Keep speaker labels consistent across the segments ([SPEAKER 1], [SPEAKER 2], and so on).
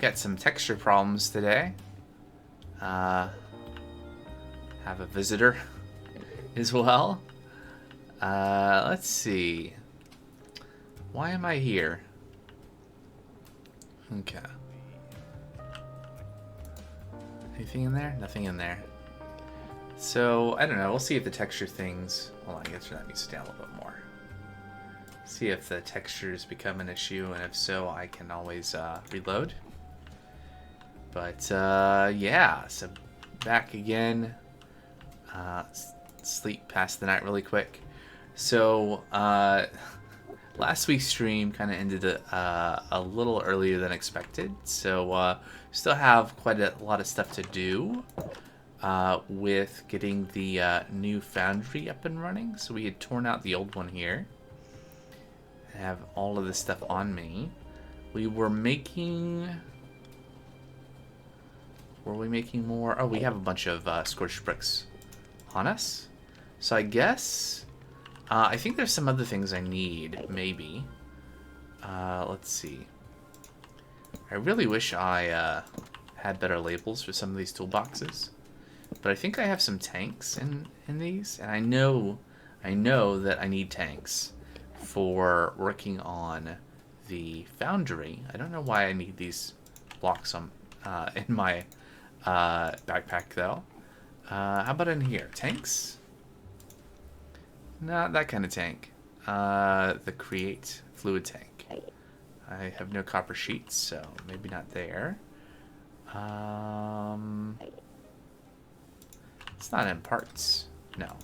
[SPEAKER 1] Got some texture problems today. Have a visitor as well. Let's see. Why am I here? Okay. Anything in there? Nothing in there. So, I don't know. We'll see if the texture things... Hold on, I guess that needs to down a little bit more. See if the textures become an issue, and if so, I can always reload. But, yeah. So, back again. Sleep past the night really quick. So, last week's stream kind of ended a little earlier than expected. So, still have quite a lot of stuff to do with getting the new foundry up and running. So, we had torn out the old one here. I have all of this stuff on me. We were making... Were we making more? Oh, we have a bunch of scorched bricks on us. So I guess... I think there's some other things I need, maybe. Let's see. I really wish I had better labels for some of these toolboxes. But I think I have some tanks in these. And I know that I need tanks for working on the foundry. I don't know why I need these blocks on in my backpack though. How about in here? Tanks? Not that kind of tank. The create fluid tank. I have no copper sheets, so maybe not there. It's not in parts. No.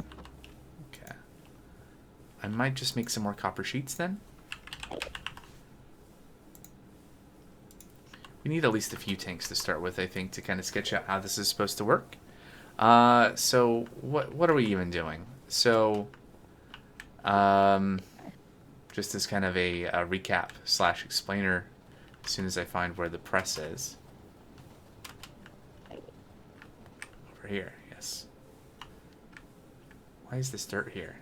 [SPEAKER 1] Okay. I might just make some more copper sheets then. We need at least a few tanks to start with, I think, to kind of sketch out how this is supposed to work. So what are we even doing? So, just as kind of a recap / explainer, as soon as I find where the press is. Over here, yes. Why is this dirt here?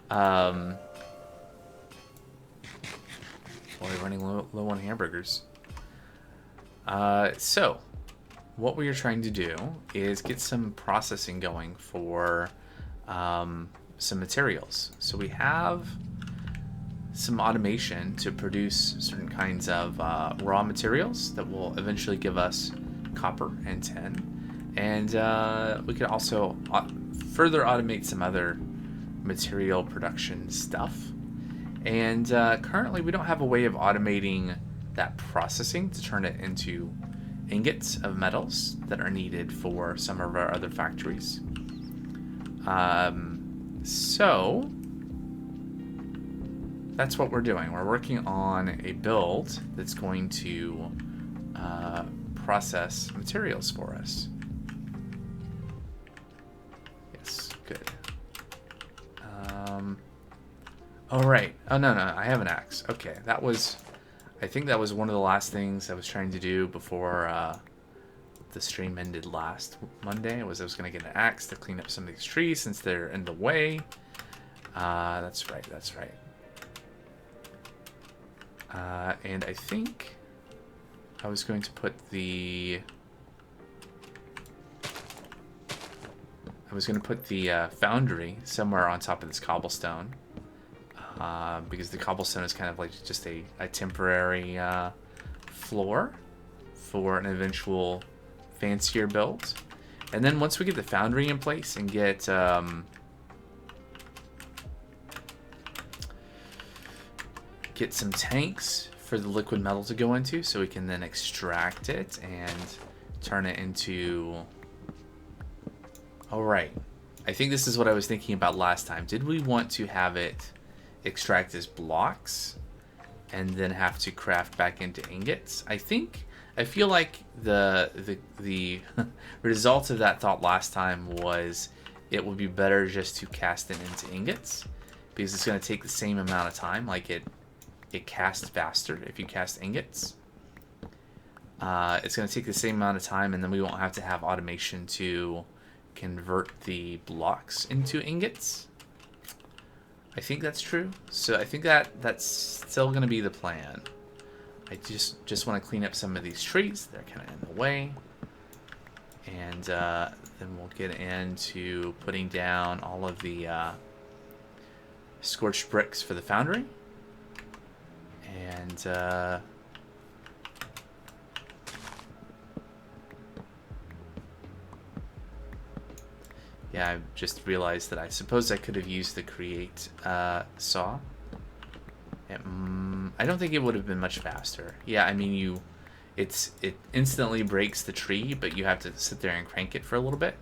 [SPEAKER 1] Well, we're running low on hamburgers. So, what we are trying to do is get some processing going for some materials. So we have some automation to produce certain kinds of raw materials that will eventually give us copper and tin. And we could also further automate some other material production stuff. And currently we don't have a way of automating that processing to turn it into ingots of metals that are needed for some of our other factories. So that's what we're doing. We're working on a build that's going to process materials for us. Yes, good. Oh, right. Oh, no, I have an axe. Okay, that was... I think that was one of the last things I was trying to do before the stream ended last Monday. I was going to get an axe to clean up some of these trees since they're in the way. That's right. And I think I was going to put the... foundry somewhere on top of this cobblestone. Because the cobblestone is kind of like just a temporary floor for an eventual fancier build. And then once we get the foundry in place and get some tanks for the liquid metal to go into, so we can then extract it and turn it into... Alright, I think this is what I was thinking about last time. Did we want to have it extract as blocks and then have to craft back into ingots? I feel like the result of that thought last time was it would be better just to cast it into ingots, because it's going to take the same amount of time. Like it casts faster if you cast ingots. It's going to take the same amount of time, and then we won't have to have automation to convert the blocks into ingots. I think that's true. So I think that's still going to be the plan. I just want to clean up some of these trees. They're kind of in the way. And then we'll get into putting down all of the scorched bricks for the foundry. And yeah, I just realized that I suppose I could have used the create saw. I don't think it would have been much faster. Yeah, I mean, it instantly breaks the tree, but you have to sit there and crank it for a little bit.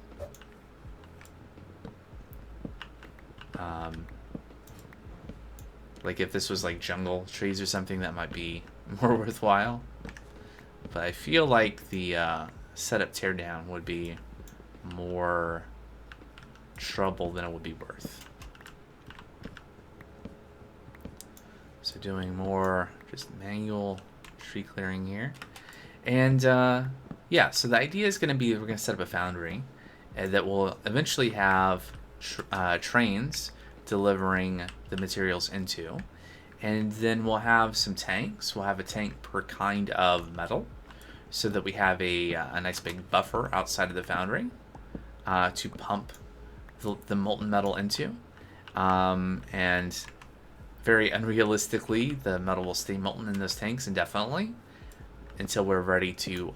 [SPEAKER 1] Like if this was like jungle trees or something, that might be more worthwhile. But I feel like the setup teardown would be more trouble than it would be worth. So doing more just manual tree clearing here. And yeah, so the idea is going to be we're going to set up a foundry that will eventually have trains delivering the materials into. And then we'll have some tanks. We'll have a tank per kind of metal so that we have a nice big buffer outside of the foundry to pump the molten metal into. And very unrealistically, the metal will stay molten in those tanks indefinitely until we're ready to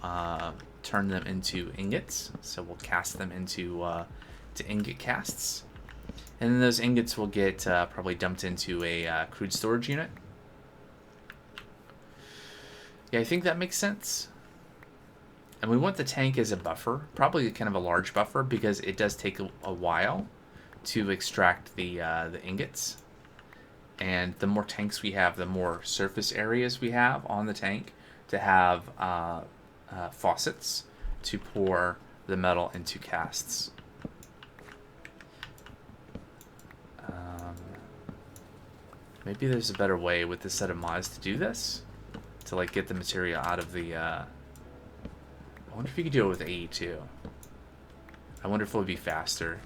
[SPEAKER 1] turn them into ingots. So we'll cast them into to ingot casts. And then those ingots will get probably dumped into a crude storage unit. Yeah, I think that makes sense. And we want the tank as a buffer, probably kind of a large buffer, because it does take a while to extract the ingots. And the more tanks we have, the more surface areas we have on the tank to have faucets to pour the metal into casts. Maybe there's a better way with this set of mods to do this, to like get the material out of the. I wonder if you could do it with AE2. I wonder if it would be faster.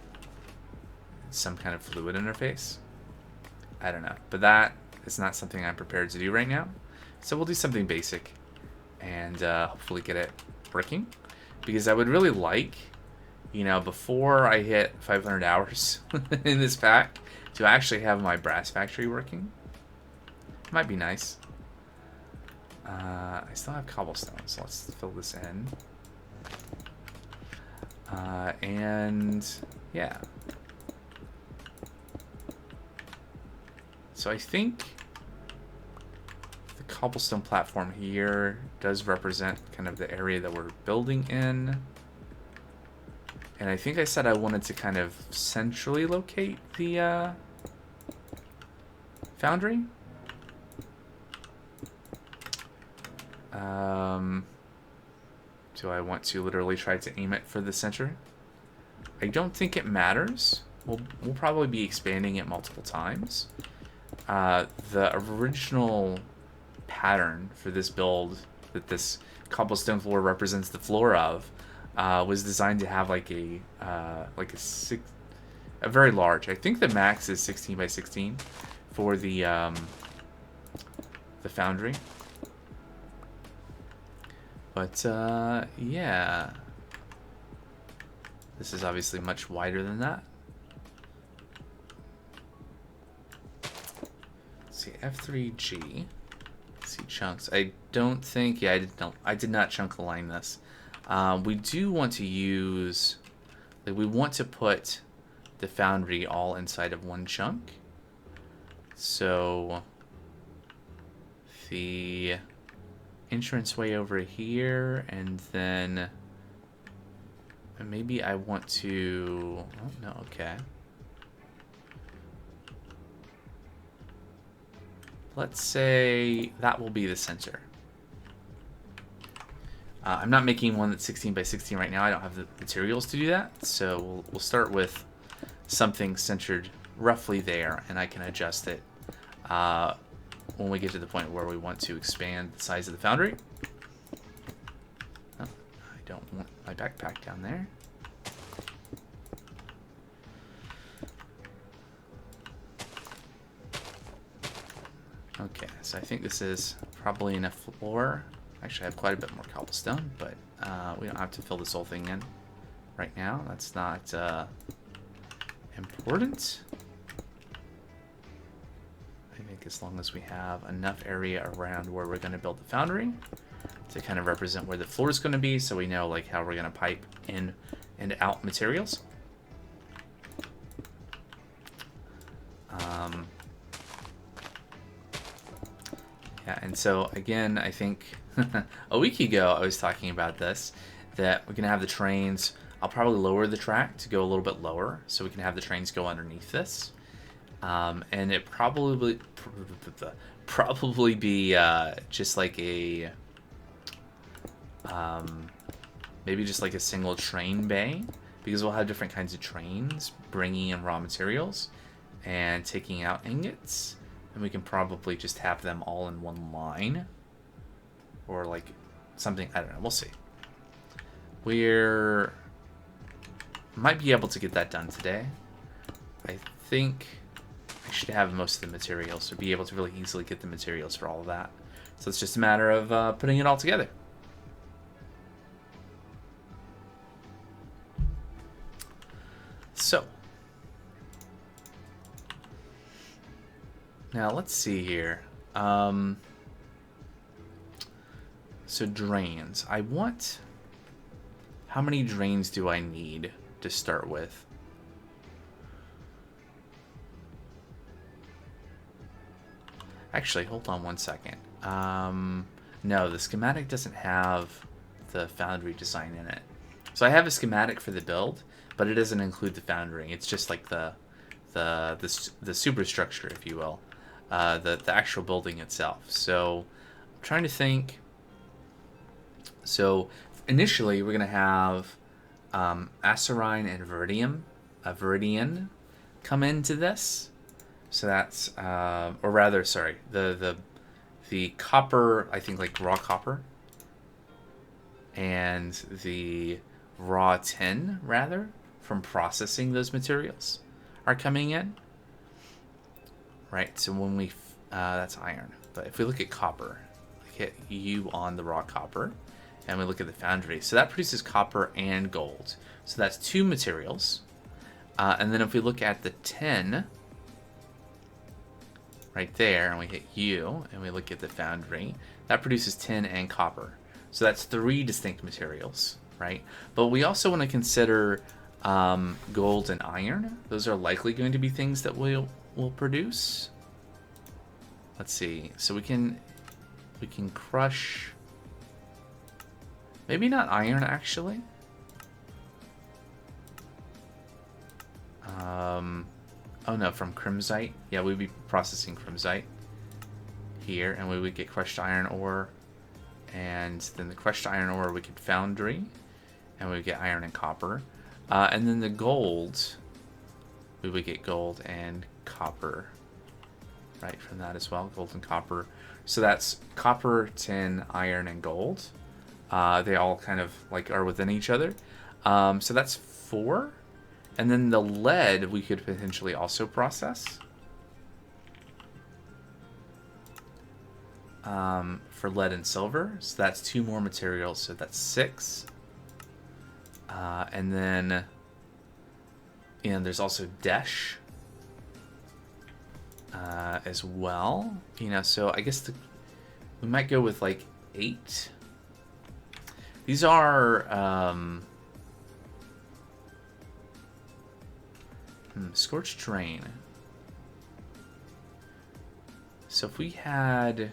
[SPEAKER 1] Some kind of fluid interface. I don't know, but that is not something I'm prepared to do right now. So we'll do something basic, and hopefully get it working. Because I would really like, you know, before I hit 500 hours in this pack, to actually have my brass factory working. Might be nice. I still have cobblestone, so let's fill this in. And yeah. So I think the cobblestone platform here does represent kind of the area that we're building in. And I think I said I wanted to kind of centrally locate the foundry. Do I want to literally try to aim it for the center? I don't think it matters. We'll probably be expanding it multiple times. The original pattern for this build that this cobblestone floor represents the floor of was designed to have like a very large. I think the max is 16 by 16 for the foundry. But yeah, this is obviously much wider than that. Let's see, F3G. See chunks. I don't think. Yeah, I did not chunk align this. We do want to use. Like, we want to put the foundry all inside of one chunk. So the entranceway over here, and then maybe I want to. Oh no, okay. Let's say that will be the center. I'm not making one that's 16 by 16 right now. I don't have the materials to do that. So we'll start with something centered roughly there, and I can adjust it when we get to the point where we want to expand the size of the foundry. Oh, I don't want my backpack down there. Okay, so I think this is Probably enough floor. Actually, I have quite a bit more cobblestone, but we don't have to fill this whole thing in right now. That's not important. I think as long as we have enough area around where we're going to build the foundry to kind of represent where the floor is going to be, so we know like how we're going to pipe in and out materials. Yeah, and so again, I think a week ago I was talking about this, that we're going to have the trains. I'll probably lower the track to go a little bit lower so we can have the trains go underneath this. And it probably be just like a maybe just like a single train bay, because we'll have different kinds of trains bringing in raw materials and taking out ingots, and we can probably just have them all in one line, or like something. I don't know. We'll see. We're might be able to get that done today. I think I should have most of the materials to be able to really easily get the materials for all of that. So it's just a matter of putting it all together. So now let's see here. So drains. I want... How many drains do I need to start with? Actually, hold on one second. No, the schematic doesn't have the foundry design in it. So I have a schematic for the build, but it doesn't include the foundry. It's just like the superstructure, if you will, the actual building itself. So I'm trying to think. So initially, we're gonna have acerine and veridian come into this. So that's, or rather, sorry, the copper, I think like raw copper, and the raw tin, rather, from processing those materials are coming in. Right, so when we, that's iron. But if we look at copper, like hit U on the raw copper, and we look at the foundry, so that produces copper and gold. So that's two materials. And then if we look at the tin, right there, and we hit U, and we look at the foundry, that produces tin and copper. So that's three distinct materials, right? But we also want to consider gold and iron. Those are likely going to be things that we'll produce. Let's see. So we can crush, maybe not iron actually. Oh no, from crimsite. Yeah, we'd be processing crimsite here, and we would get crushed iron ore, and then the crushed iron ore we could foundry, and we would get iron and copper, and then the gold, we would get gold and copper, right, from that as well, gold and copper. So that's copper, tin, iron, and gold. They all kind of like are within each other. So that's 4. And then the lead we could potentially also process. For lead and silver. So that's 2 more materials. So that's 6. And then, there's also Desh as well. So I guess we might go with like 8. These are... Scorched Terrain. So if we had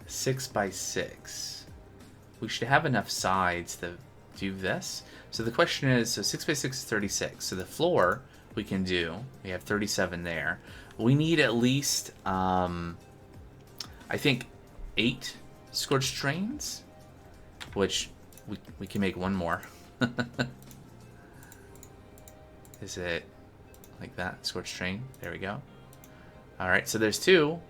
[SPEAKER 1] 6 by 6, we should have enough sides to do this. So the question is, so 6 by 6 is 36. So the floor we can do. We have 37 there. We need at least, I think, 8 Scorched Terrains, which we can make 1 more. Is it like that? Scorched Terrain. There we go. Alright, so there's 2.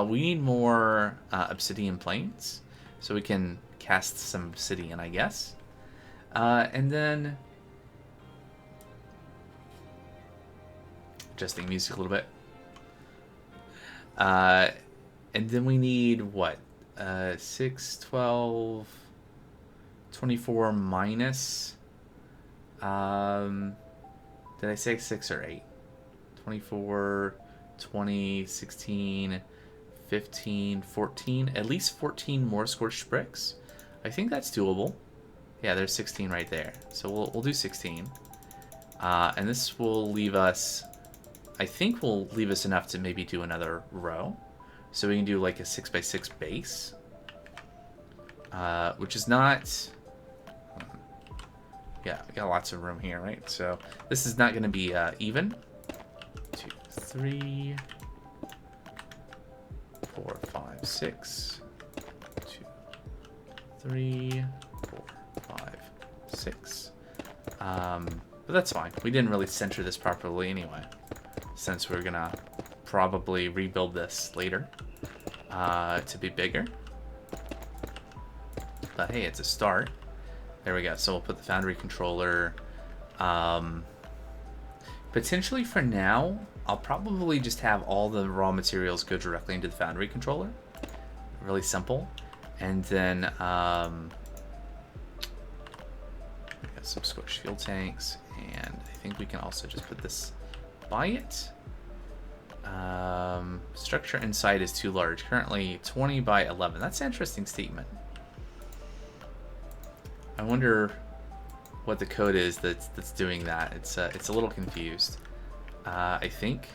[SPEAKER 1] We need more obsidian planes, so we can cast some obsidian, I guess. And then... adjusting music a little bit. And then we need what? 6, 12, 24 minus. Did I say 6 or 8? 24, 20, 16, 15, 14. At least 14 more scorched bricks. I think that's doable. Yeah, there's 16 right there. So we'll do 16. And this will leave us, I think will leave us enough to maybe do another row. So we can do like a 6x6 base. Which is not... Yeah, we got lots of room here, right? So this is not going to be even. 2, 3, 4, 5, 6. 2, 3, 4, 5, 6. But that's fine. We didn't really center this properly anyway, since we're gonna probably rebuild this later to be bigger. But hey, it's a start. There we go. So we'll put the foundry controller. Potentially for now, I'll probably just have all the raw materials go directly into the foundry controller. Really simple. And then we got some scorched fuel tanks, and I think we can also just put this by it. Structure inside is too large. Currently 20 by 11. That's an interesting statement. I wonder what the code is that's doing that. It's a little confused. I think.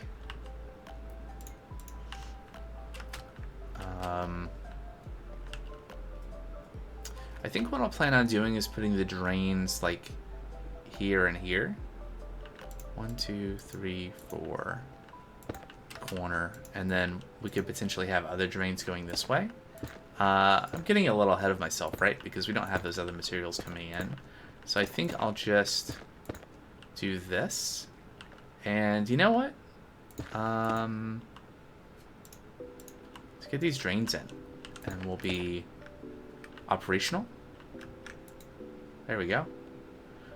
[SPEAKER 1] I think what I'll plan on doing is putting the drains like here and here. 1, 2, 3, 4 corner, and then we could potentially have other drains going this way. I'm getting a little ahead of myself, right? Because we don't have those other materials coming in. So I think I'll just do this. And you know what? Let's get these drains in, and we'll be operational. There we go.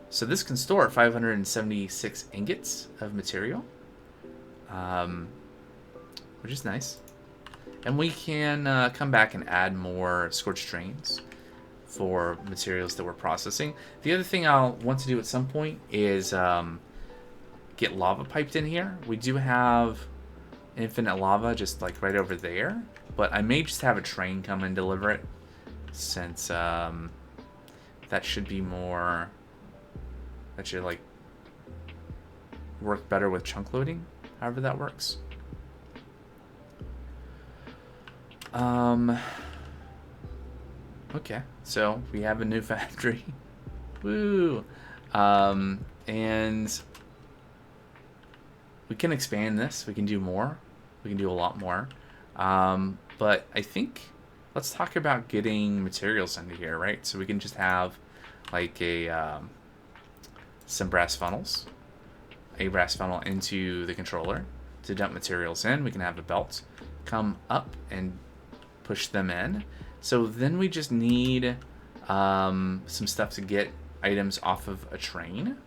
[SPEAKER 1] So this can store 576 ingots of material, which is nice. And we can come back and add more scorched drains for materials that we're processing. The other thing I'll want to do at some point is get lava piped in here. We do have infinite lava just like right over there, but I may just have a train come and deliver it, since that should be more, that should like work better with chunk loading, however that works. Okay, so we have a new factory. Woo! And we can expand this. We can do more. We can do a lot more. But I think let's talk about getting materials into here, right? So we can just have like a some brass funnels, a brass funnel into the controller to dump materials in. We can have a belt come up and push them in. So then we just need some stuff to get items off of a train.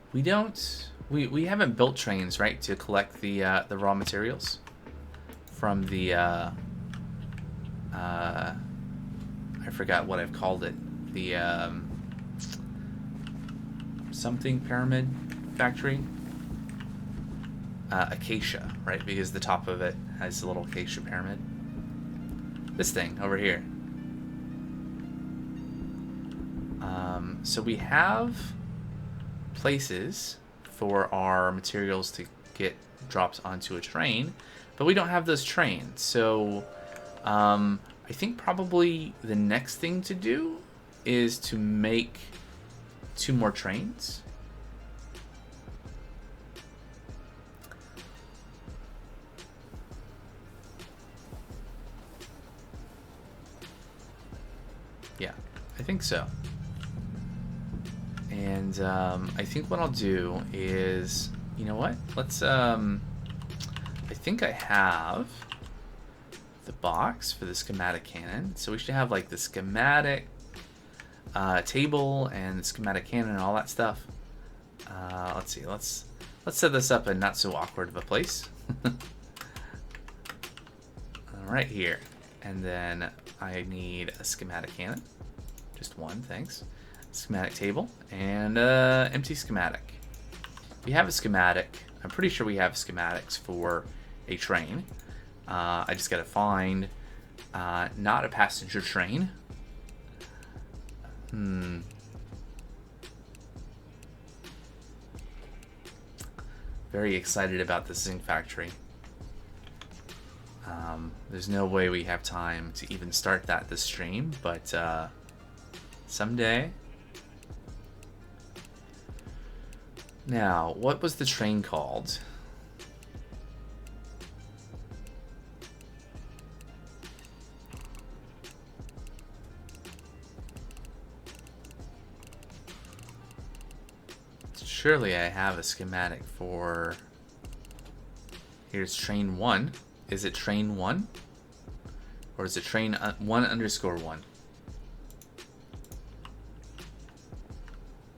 [SPEAKER 1] We haven't built trains, right, to collect the raw materials from the I forgot what I've called it, the something pyramid factory. Acacia, right? Because the top of it has a little acacia pyramid. This thing over here. So we have places for our materials to get dropped onto a train, but we don't have those trains. So I think probably the next thing to do is to make 2 more trains. Yeah, I think so. And I think what I'll do is, you know what? Let's, I think I have the box for the schematic cannon. So we should have like the schematic table and the schematic cannon and all that stuff. Let's see. Let's set this up in not so awkward of a place. Right here. And then I need a schematic cannon. Just one, thanks. Schematic table and empty schematic. We have a schematic. I'm pretty sure we have schematics for a train. I just gotta find not a passenger train. Very excited about the zinc factory. There's no way we have time to even start that this stream, but someday. Now, what was the train called? Surely I have a schematic for... Here's train 1. Is it train 1? Or is it train 1_1?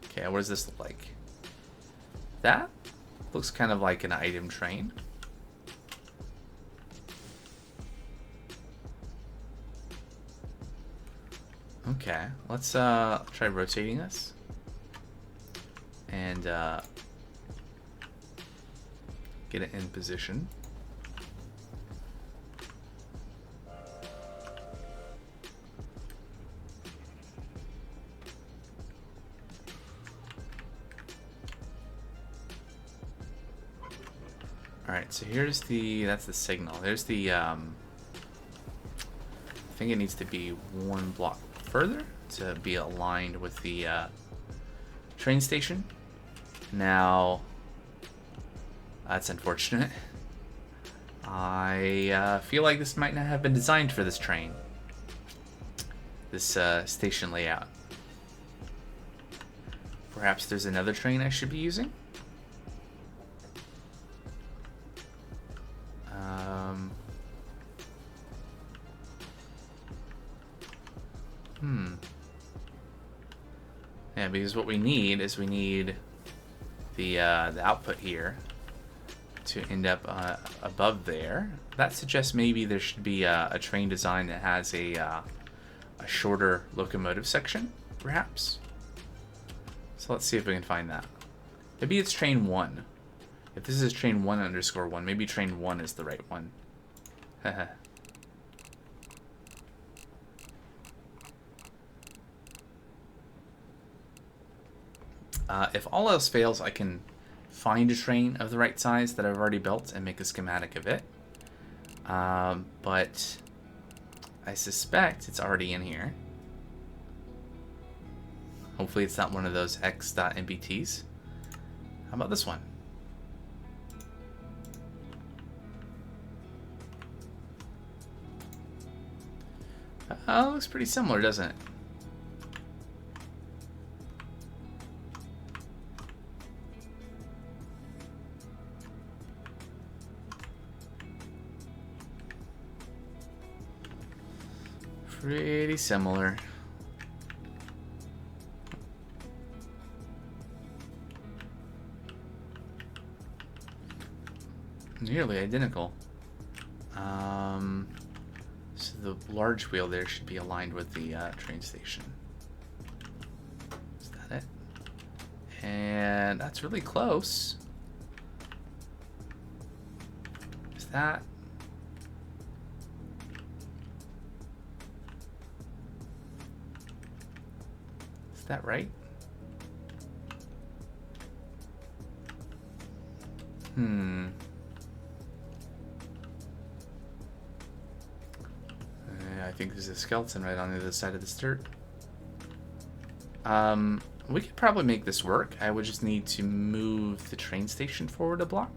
[SPEAKER 1] Okay, what does this look like? That looks kind of like an item train. Okay, let's try rotating this. And get it in position. Alright, so here's that's the signal. There's the, I think it needs to be one block further to be aligned with the train station. Now, that's unfortunate. I feel like this might not have been designed for this train. This station layout. Perhaps there's another train I should be using? Yeah, because what we need is we need the output here to end up above there. That suggests maybe there should be a train design that has a shorter locomotive section, perhaps. So let's see if we can find that. Maybe it's train 1. If this is train 1_1, maybe train 1 is the right one. Haha. If all else fails, I can find a train of the right size that I've already built and make a schematic of it. But I suspect it's already in here. Hopefully it's not one of those x.mbts. How about this one? Oh, it looks pretty similar, doesn't it? Pretty similar. Nearly identical. So the large wheel there should be aligned with the train station. Is that it? And that's really close. Is that? Is that right? I think there's a skeleton right on the other side of this dirt. We could probably make this work. I would just need to move the train station forward a block.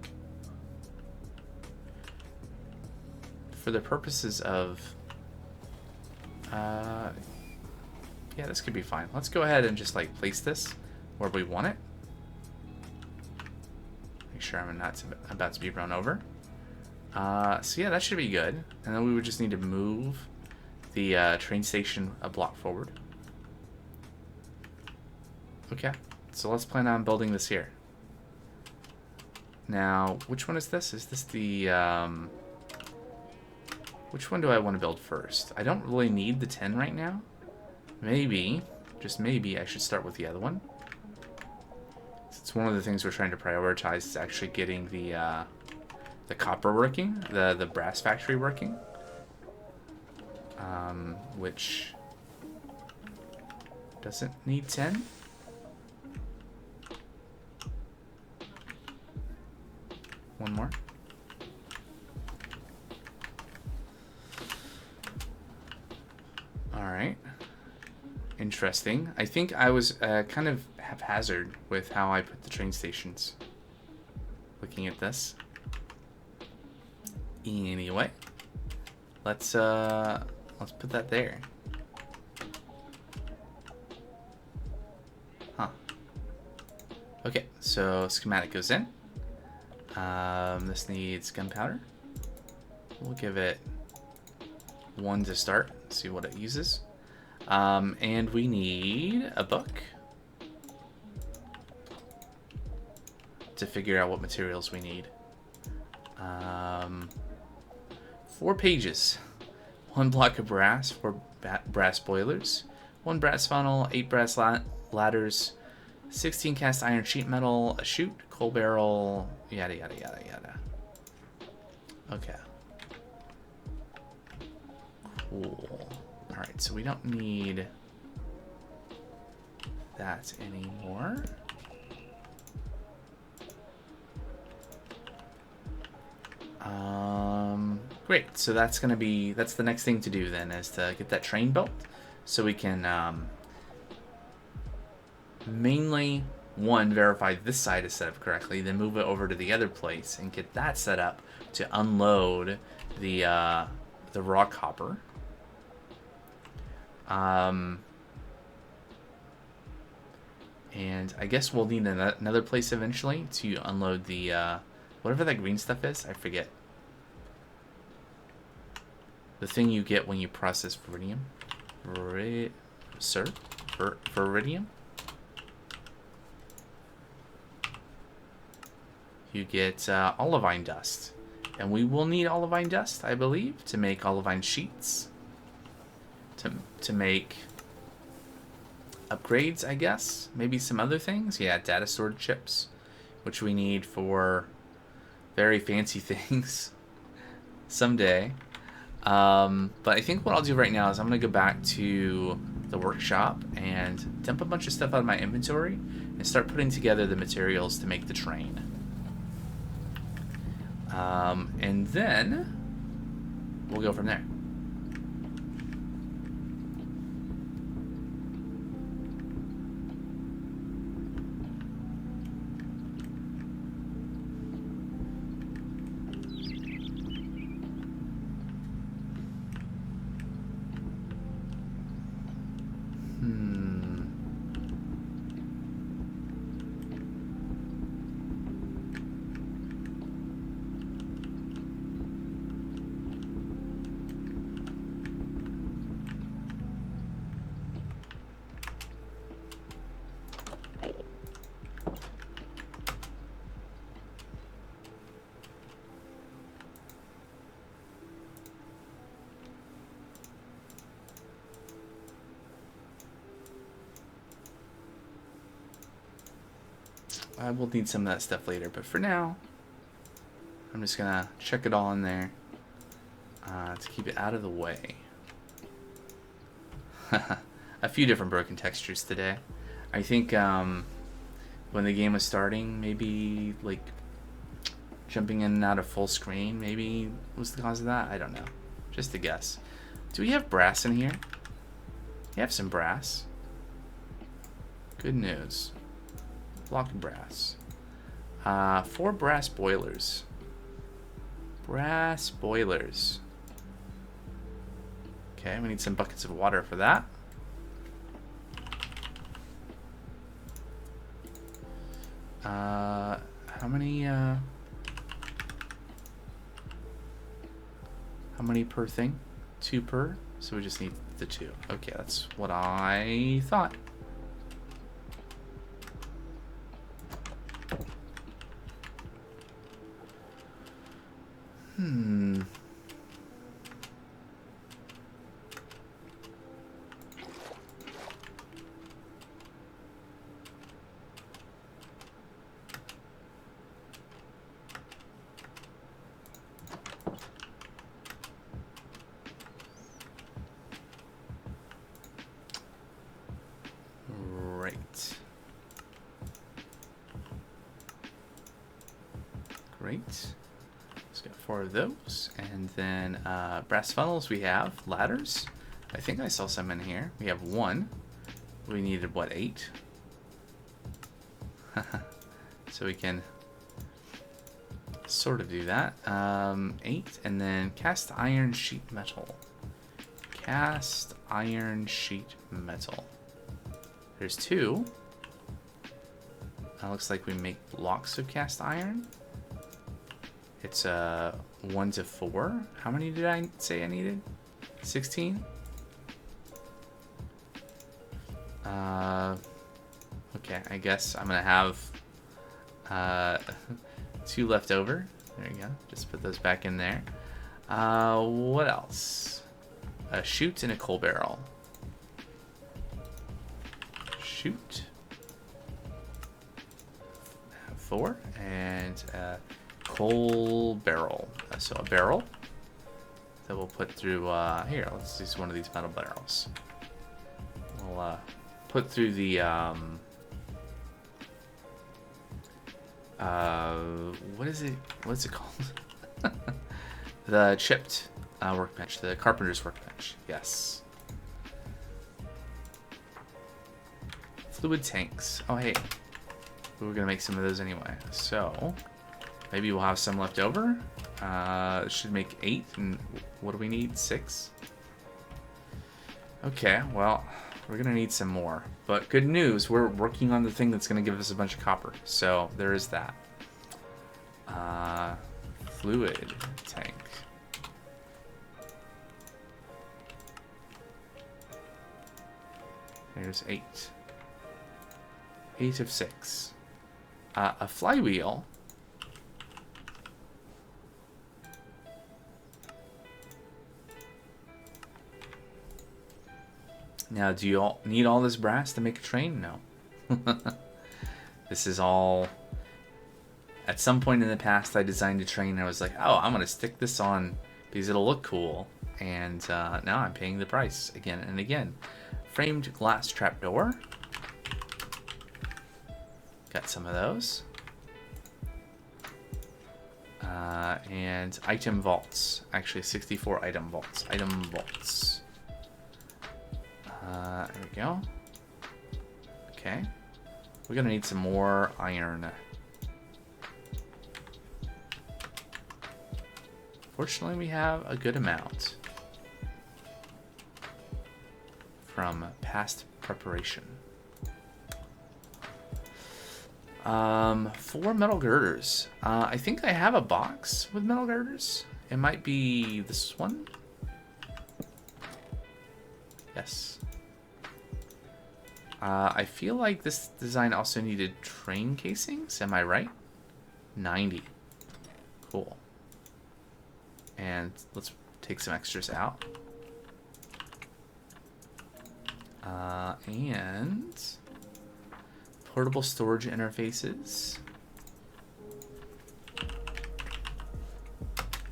[SPEAKER 1] For the purposes of... yeah, this could be fine. Let's go ahead and just like place this where we want it. Make sure I'm not about to be run over. So yeah, that should be good. And then we would just need to move the train station a block forward. Okay, so let's plan on building this here. Now, which one is this? Is this the, which one do I want to build first? I don't really need the 10 right now. Maybe, just maybe, I should start with the other one. It's one of the things we're trying to prioritize is actually getting the copper working, the brass factory working. Which doesn't need 10. One more. All right. Interesting. I think I was kind of haphazard with how I put the train stations. Looking at this. Anyway, let's put that there. Huh. Okay, so schematic goes in. This needs gunpowder. We'll give it 1 to start, see what it uses. And we need a book to figure out what materials we need. 4 pages. 1 block of brass, 4 brass boilers, 1 brass funnel, 8 brass ladders, 16 cast iron sheet metal, a chute, coal barrel, yada yada yada yada. Okay. Cool. Alright, so we don't need that anymore. Great, so that's the next thing to do then, is to get that train built so we can mainly, one, verify this side is set up correctly, then move it over to the other place and get that set up to unload the raw copper. And I guess we'll need another place eventually to unload the whatever that green stuff is. I forget. The thing you get when you process veridium. Veridium? You get olivine dust. And we will need olivine dust, I believe, to make olivine sheets. To make upgrades, I guess. Maybe some other things. Yeah, data storage chips, which we need for very fancy things someday. But I think what I'll do right now is I'm going to go back to the workshop and dump a bunch of stuff out of my inventory and start putting together the materials to make the train. And then we'll go from there. I will need some of that stuff later, but for now, I'm just gonna check it all in there to keep it out of the way. A few different broken textures today. I think when the game was starting, maybe like jumping in and out of full screen maybe was the cause of that. I don't know. Just a guess. Do we have brass in here? We have some brass. Good news. Block of brass. 4 brass boilers. Brass boilers. Okay, we need some buckets of water for that. How many per thing? 2 per. So we just need the 2. Okay, that's what I thought. Hmm. Right. Great. Let's get 4 of those. And then brass funnels, we have ladders. I think I saw some in here. We have 1. We needed, what, 8? So we can sort of do that. 8, and then cast iron sheet metal. Cast iron sheet metal. There's 2. Looks like we make blocks of cast iron. It's 1 to 4. How many did I say I needed? 16? Okay, I guess I'm gonna have 2 left over. There you go. Just put those back in there. What else? A chute and a coal barrel. Chute. 4 and a coal barrel. So a barrel that we'll put through here. Let's use one of these metal barrels. We'll put through the what is it called? The chipped workbench, the carpenter's workbench. Yes. Fluid tanks. Oh hey, we were gonna make some of those anyway, so maybe we'll have some left over. It should make 8, and what do we need? 6. Okay, well, we're gonna need some more, but good news, we're working on the thing that's gonna give us a bunch of copper, so there is that. Fluid tank. There's 8. 8 of 6. A flywheel. Now, do you all need all this brass to make a train? No. This is all... At some point in the past, I designed a train and I was like, oh, I'm going to stick this on because it'll look cool. And now I'm paying the price again and again. Framed glass trapdoor. Got some of those. And item vaults. Actually, 64 item vaults. Item vaults. There we go. Okay. We're gonna need some more iron. Fortunately, we have a good amount from past preparation. 4 metal girders. I think I have a box with metal girders. It might be this one. Yes. I feel like this design also needed train casings. Am I right? 90. Cool. And let's take some extras out. And portable storage interfaces.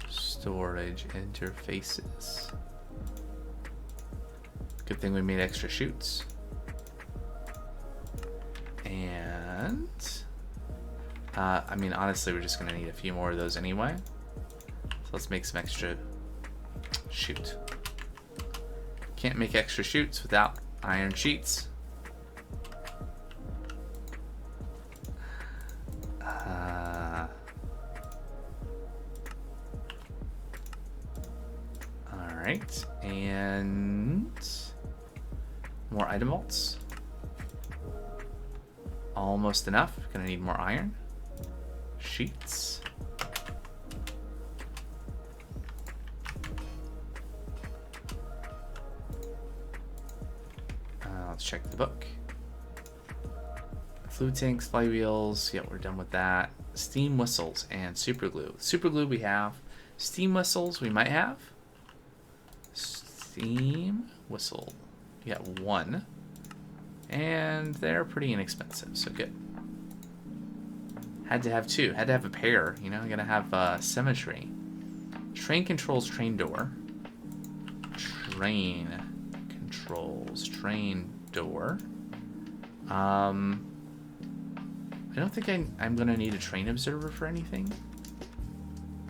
[SPEAKER 1] Storage interfaces. Good thing we made extra chutes. And I mean, honestly, we're just gonna need a few more of those anyway. So let's make some extra chute. Can't make extra chutes without iron sheets. Alright, and more item vaults. Almost enough. Gonna need more iron. Sheets. Let's check the book. Fluid tanks, flywheels. Yeah, we're done with that. Steam whistles and super glue. Super glue we have. Steam whistles we might have. Steam whistle. You got one. And they're pretty inexpensive, so good. Had to have two. Had to have a pair, you know? Gotta have symmetry. Train controls train door. Train controls train door. I don't think I'm gonna need a train observer for anything.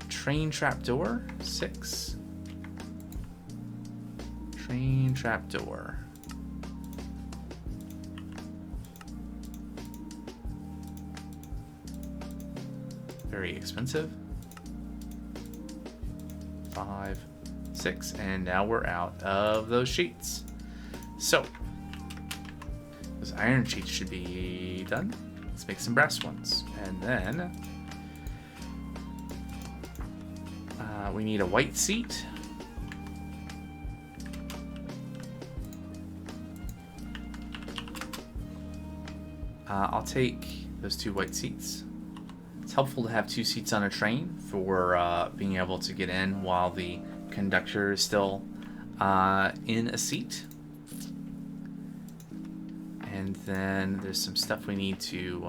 [SPEAKER 1] Train trap door, 6. Train trap door. Very expensive. 5, 6, and now we're out of those sheets. So, those iron sheets should be done. Let's make some brass ones. And then, we need a white seat. I'll take those 2 white seats. It's helpful to have 2 seats on a train for being able to get in while the conductor is still in a seat. And then there's some stuff we need to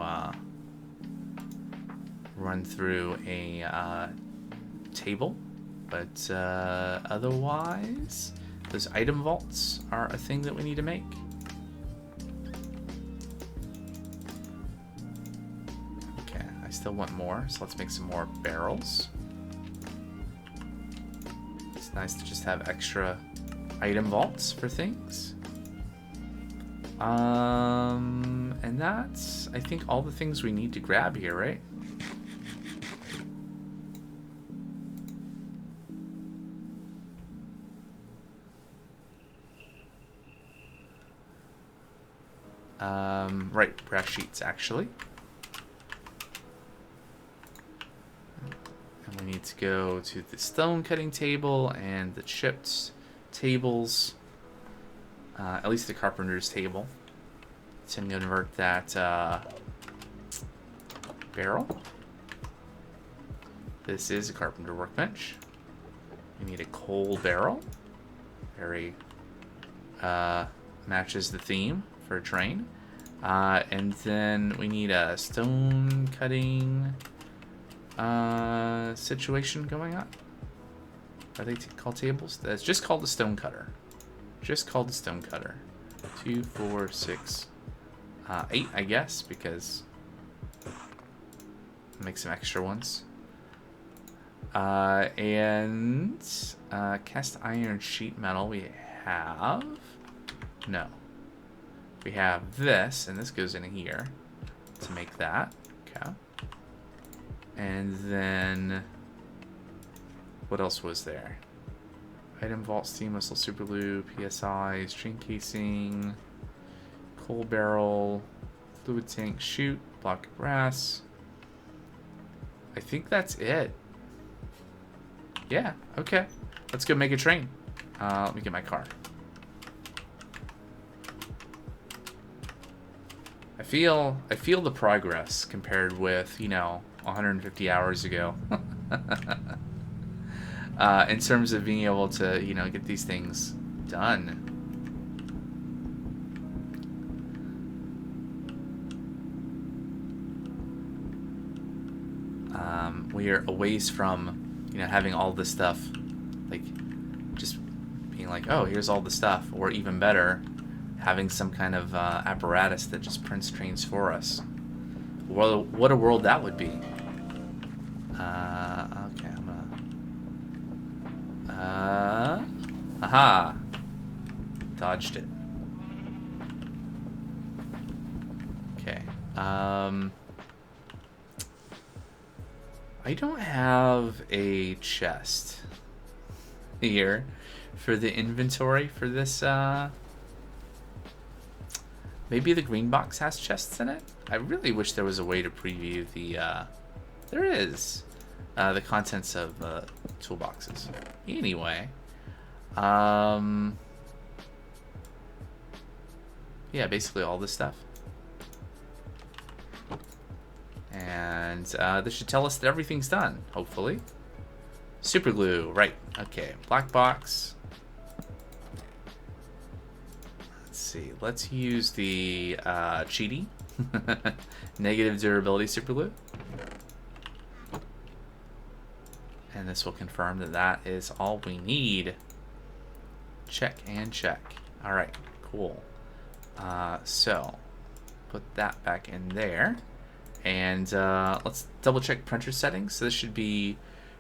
[SPEAKER 1] run through a table. But otherwise, those item vaults are a thing that we need to make. Okay, I still want more, so let's make some more barrels. It's nice to just have extra item vaults for things. And that's, I think, all the things we need to grab here, right? Right, brass sheets, actually. And we need to go to the stone cutting table and the chipped tables. At least the carpenter's table. To convert that barrel. This is a carpenter workbench. We need a coal barrel. Very matches the theme for a train. And then we need a stone cutting situation going on. Are they called tables? That's just called the stone cutter. Just called the stone cutter. 2, 4, 6, 8, I guess, because I'll make some extra ones. And cast iron sheet metal we have. No. We have this, and this goes in here to make that. Okay. And then what else was there? Item vault, steam whistle, super glue, PSI, string casing, coal barrel, fluid tank, chute, block of brass. I think that's it. Yeah, okay. Let's go make a train. Let me get my car. I feel the progress compared with, you know, 150 hours ago. In terms of being able to, you know, get these things done. We are a ways from, you know, having all this stuff, like, just being like, oh, here's all the stuff, or even better, having some kind of apparatus that just prints trains for us. What a world that would be. Okay, I'm gonna... aha! Dodged it. Okay, I don't have a chest here for the inventory for this, maybe the green box has chests in it? I really wish there was a way to preview the, there is, the contents of toolboxes. Anyway, yeah, basically all this stuff. And this should tell us that everything's done, hopefully. Super glue, right. Okay, black box. Let's see. Let's use the cheaty. Negative durability super glue. And this will confirm that that is all we need. Check and check. All right, cool. So put that back in there. And let's double check printer settings. So this should be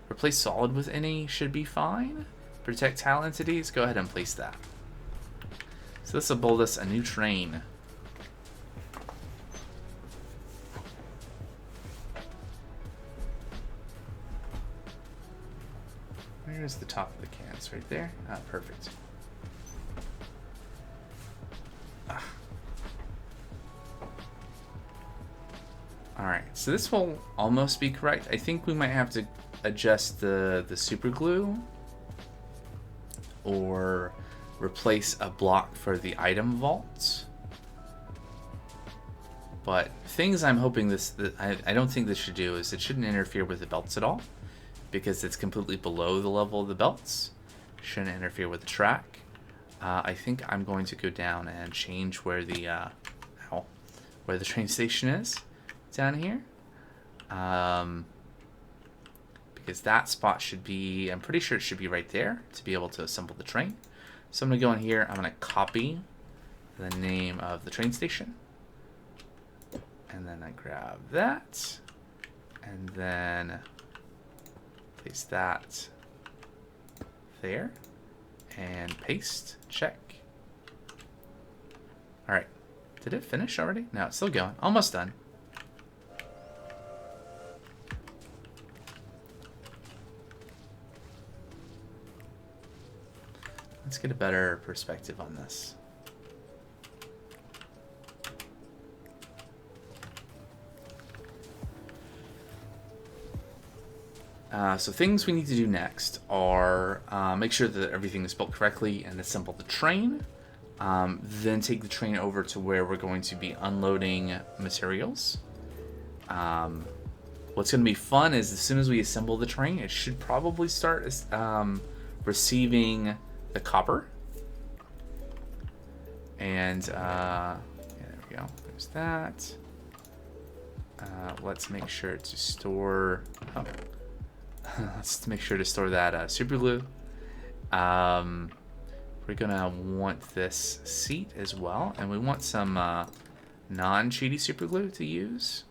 [SPEAKER 1] replace solid with any, should be fine. Protect tile entities, go ahead and place that. So this will build us a new train. Where's the top of the cans? Right there? Ah, perfect. Ah. Alright, so this will almost be correct. I think we might have to adjust the super glue or replace a block for the item vault. But things I'm hoping I don't think this should do is it shouldn't interfere with the belts at all, because it's completely below the level of the belts. Shouldn't interfere with the track. I think I'm going to go down and change where the where the train station is down here. Because that spot should be, I'm pretty sure it should be right there to be able to assemble the train. So I'm going to go in here, I'm going to copy the name of the train station. And then I grab that. And then place that there. And paste. Check. Alright. Did it finish already? No, it's still going. Almost done. Let's get a better perspective on this. So things we need to do next are make sure that everything is built correctly and assemble the train. Then take the train over to where we're going to be unloading materials. What's going to be fun is as soon as we assemble the train, it should probably start receiving the copper. And yeah, there we go. There's that. Let's make sure to store. Oh. Let's make sure to store that super glue. We're gonna want this seat as well, and we want some non-cheaty super glue to use,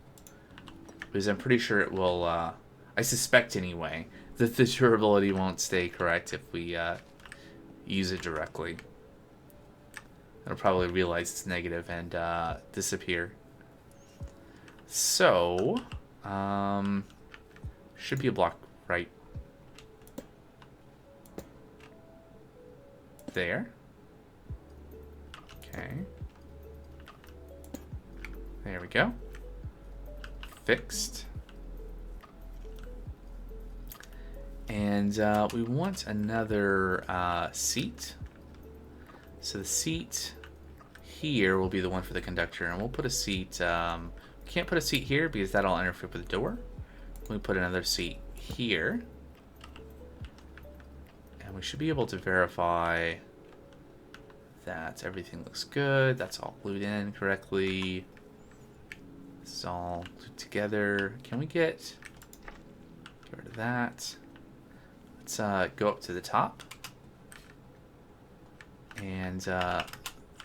[SPEAKER 1] because I'm pretty sure it will. I suspect anyway that the durability won't stay correct if we use it directly. It'll probably realize it's negative and disappear. So, should be a block right there. Okay. There we go. Fixed. And we want another seat. So the seat here will be the one for the conductor, and we'll put a seat. Can't put a seat here because that'll interfere with the door. We put another seat here, and we should be able to verify that everything looks good. That's all glued in correctly. This is all glued together. Can we get rid of that? Let's go up to the top, and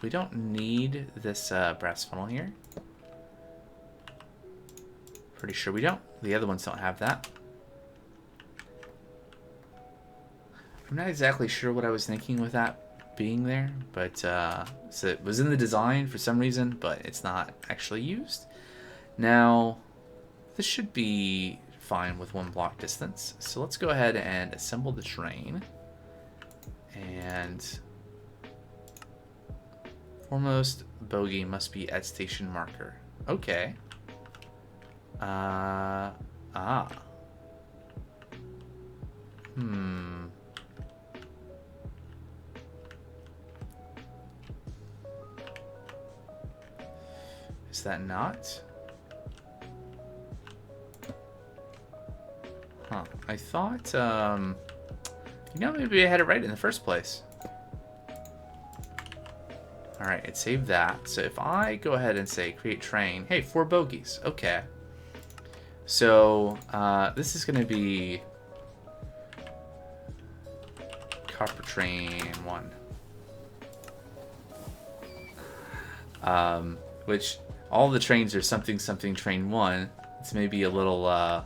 [SPEAKER 1] we don't need this brass funnel here. Pretty sure we don't. The other ones don't have that. I'm not exactly sure what I was thinking with that being there, but so it was in the design for some reason, but it's not actually used. Now, this should be fine with one block distance. So let's go ahead and assemble the train. And foremost bogey must be at station marker. Okay. Is that not? Huh. I thought, you know, maybe I had it right in the first place. Alright, it saved that. So if I go ahead and say create train, hey, 4 bogies. Okay. So, this is going to be copper train 1. Which, all the trains are something something train 1. It's maybe a little,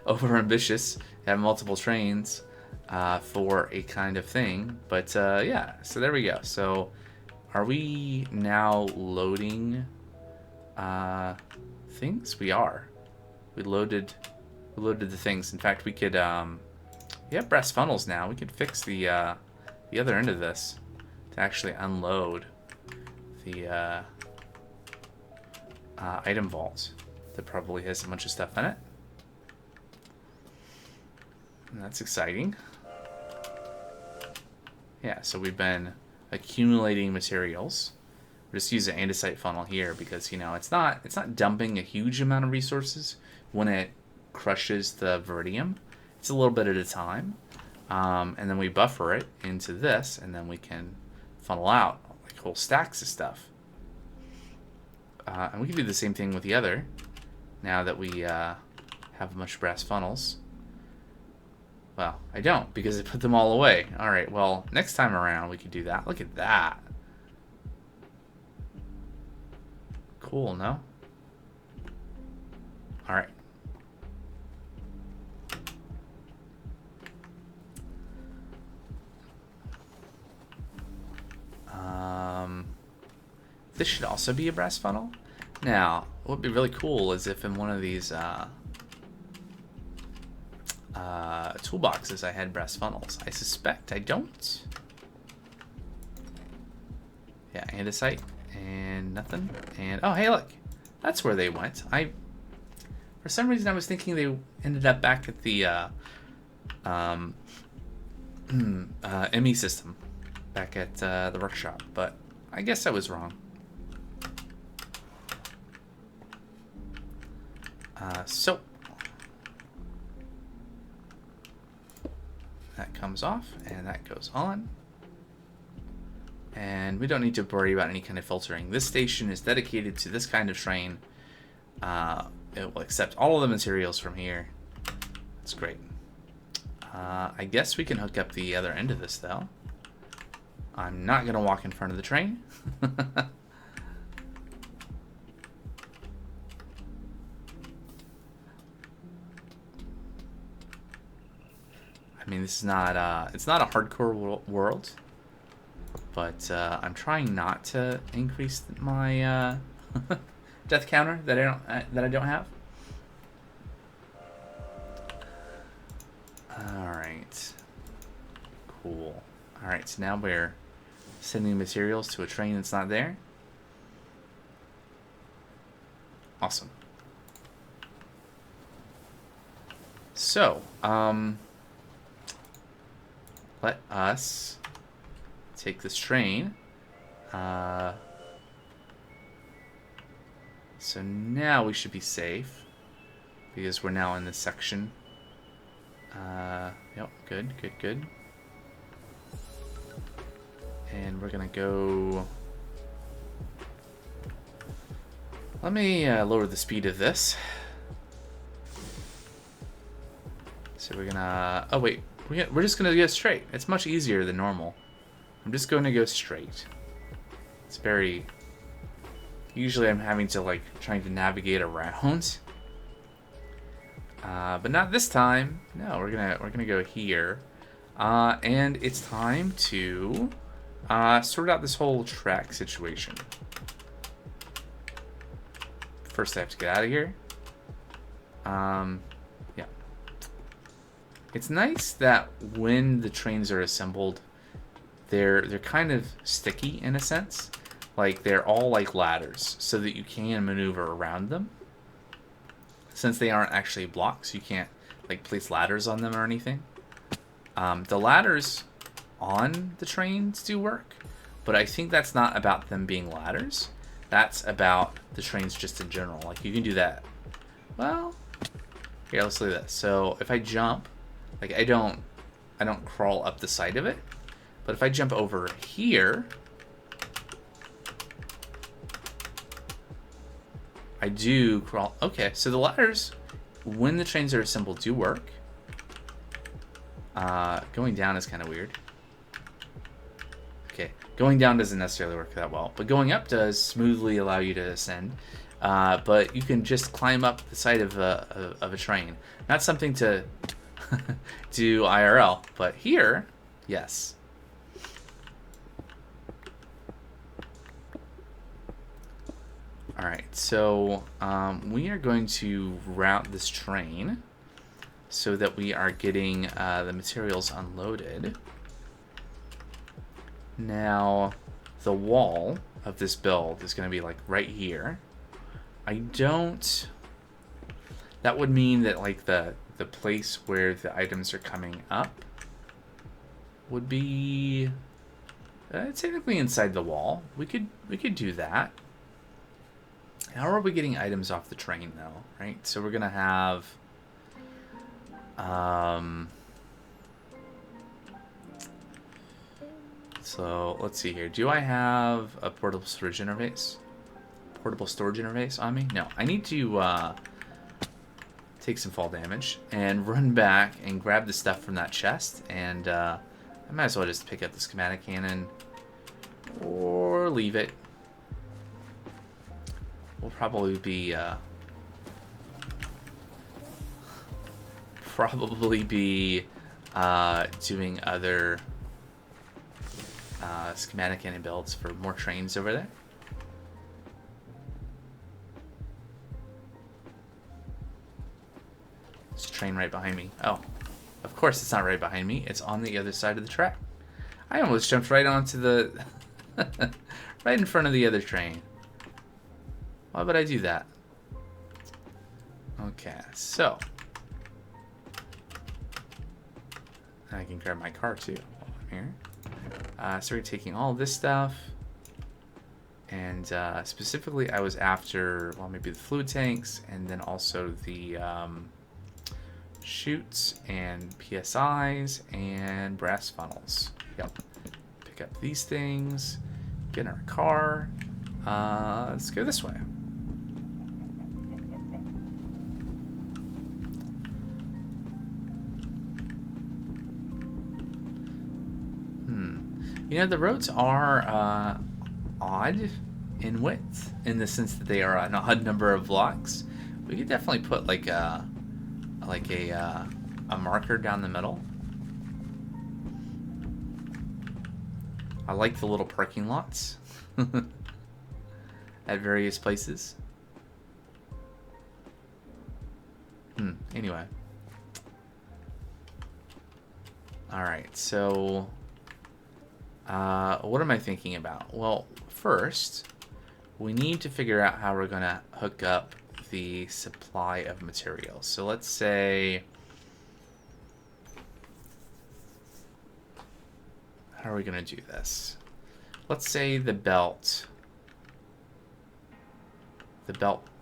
[SPEAKER 1] over-ambitious. Have multiple trains for a kind of thing. But, yeah, so there we go. So, are we now loading things? We are. We loaded the things. In fact, we could, we have brass funnels now. We could fix the other end of this to actually unload the item vault that probably has a bunch of stuff in it. And that's exciting. Yeah, so we've been accumulating materials. We'll just use an andesite funnel here because, you know, it's not dumping a huge amount of resources when it crushes the veridium. It's a little bit at a time. And then we buffer it into this, and then we can funnel out like whole stacks of stuff. And we can do the same thing with the other, now that we have a bunch of brass funnels. Well, I don't, because I put them all away. Alright, well, next time around we could do that. Look at that. Cool, no? Alright. This should also be a brass funnel. Now, what would be really cool is if in one of these toolboxes I had brass funnels. I suspect I don't. Yeah, andesite and nothing. And oh, hey, look, that's where they went. For some reason I was thinking they ended up back at the ME system, back at the workshop, but I guess I was wrong. So that comes off and that goes on, and we don't need to worry about any kind of filtering. This station is dedicated to this kind of train. It will accept all of the materials from here. That's great. I guess we can hook up the other end of this though. I'm not gonna walk in front of the train. I mean, this is not, it's not a hardcore world, but I'm trying not to increase my death counter that I don't have. All right, cool. All right, so now we're sending materials to a train that's not there. Awesome. So, let us take this train. So now we should be safe because we're now in this section. Yep, good. And we're gonna go. Let me lower the speed of this. So we're gonna. Oh wait. We're just going to go straight. It's much easier than normal. I'm just going to go straight. It's very... Usually I'm having to, like, trying to navigate around. But not this time. No, we're gonna go here. And it's time to sort out this whole track situation. First I have to get out of here. Yeah. It's nice that when the trains are assembled, they're kind of sticky in a sense. Like they're all like ladders, so that you can maneuver around them. Since they aren't actually blocks, you can't like place ladders on them or anything. The ladders on the trains do work, but I think that's not about them being ladders. That's about the trains just in general. Like you can do that. Well, Here, let's look at this. So if I jump, like I don't crawl up the side of it, but if I jump over here, I do crawl. Okay, so the ladders, when the trains are assembled, do work. Going down is kind of weird. Okay, going down doesn't necessarily work that well, but going up does smoothly allow you to ascend. But you can just climb up the side of a train. Not something to do IRL, but here, yes. Alright, so we are going to route this train so that we are getting the materials unloaded. Now, the wall of this build is going to be like right here. That would mean that like the place where the items are coming up would be technically inside the wall. We could do that. How are we getting items off the train though, right? So we're gonna have so let's see here. Do I have a portable storage interface? On me? No. I need to take some fall damage and run back and grab the stuff from that chest, and I might as well just pick up the schematic cannon or leave it. We'll probably be doing other schematic cannon builds for more trains over there. There's a train right behind me. Oh, of course it's not right behind me. It's on the other side of the track. I almost jumped right onto the right in front of the other train. Why would I do that? Okay, so I can grab my car too while I'm here. So we're taking all this stuff, and specifically I was after, well, maybe the fluid tanks, and then also the chutes and PSIs and brass funnels. Yep. Pick up these things, get in our car. Let's go this way. You know, the roads are odd in width, in the sense that they are an odd number of blocks. We could definitely put like a marker down the middle. I like the little parking lots at various places. Anyway. Alright, so what am I thinking about? Well, first, we need to figure out how we're going to hook up the supply of materials. So let's say, how are we going to do this? Let's say the belt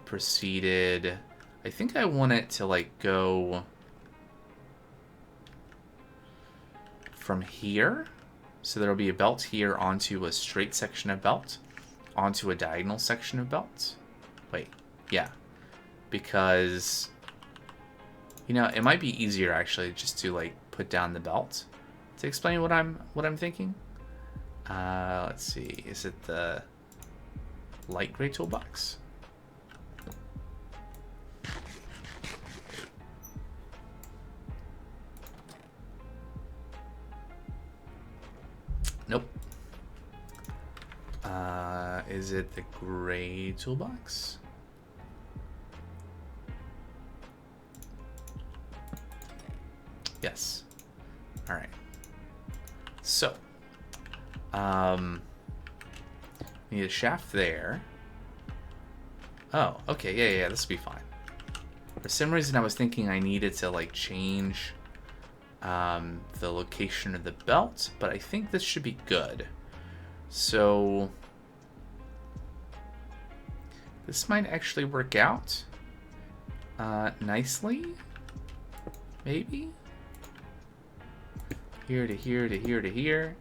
[SPEAKER 1] proceeded, I think I want it to like go from here. So there'll be a belt here onto a straight section of belt, onto a diagonal section of belt. Wait, yeah. Because, you know, it might be easier actually just to like put down the belt to explain what I'm thinking. Let's see, is it the light gray toolbox? Nope. Is it the gray toolbox? Yes. All right. So, we need a shaft there. Oh, okay. Yeah. This will be fine. For some reason, I was thinking I needed to like change the location of the belt, but I think this should be good. So this might actually work out nicely. maybe? Here to here to here to here.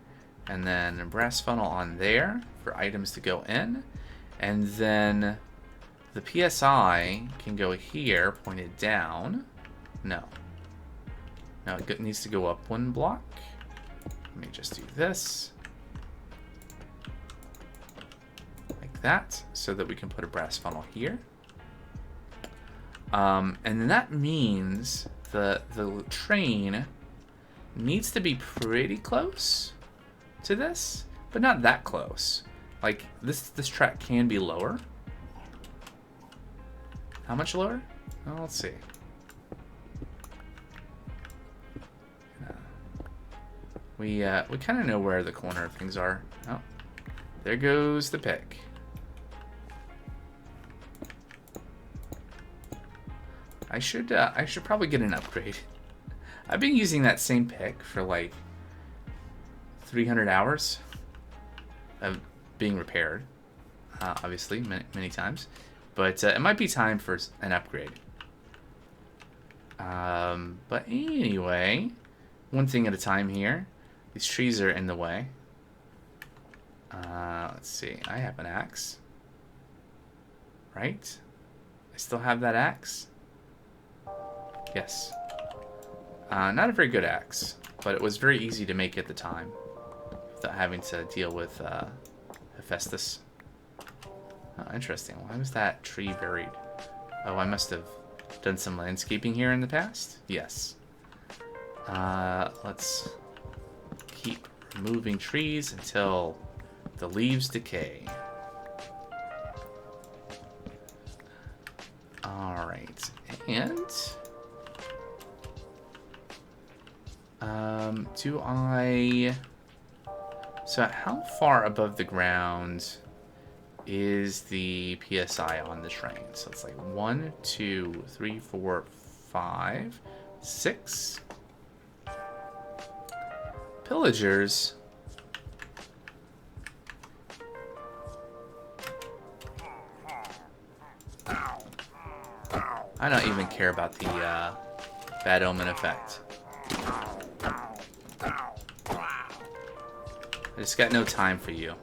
[SPEAKER 1] And then a brass funnel on there for items to go in. And then the PSI can go here, pointed down. No. No, it needs to go up one block. Let me just do this. Like that, so that we can put a brass funnel here. And then that means the train needs to be pretty close to this, but not that close. Like, this track can be lower. How much lower? Well, let's see. We kind of know where the corner of things are. Oh, there goes the pick. I should probably get an upgrade. I've been using that same pick for like 300 hours of being repaired, obviously many times, but it might be time for an upgrade. But anyway, one thing at a time here. These trees are in the way. Let's see. I have an axe. Right? I still have that axe? Yes. Not a very good axe, but it was very easy to make at the time without having to deal with Hephaestus. Oh, interesting. Why was that tree buried? Oh, I must have done some landscaping here in the past? Yes. Let's keep removing trees until the leaves decay. Alright, and so how far above the ground is the PSI on the train? So it's like 1, 2, 3, 4, 5, 6 pillagers. I don't even care about the bad omen effect. I just got no time for you.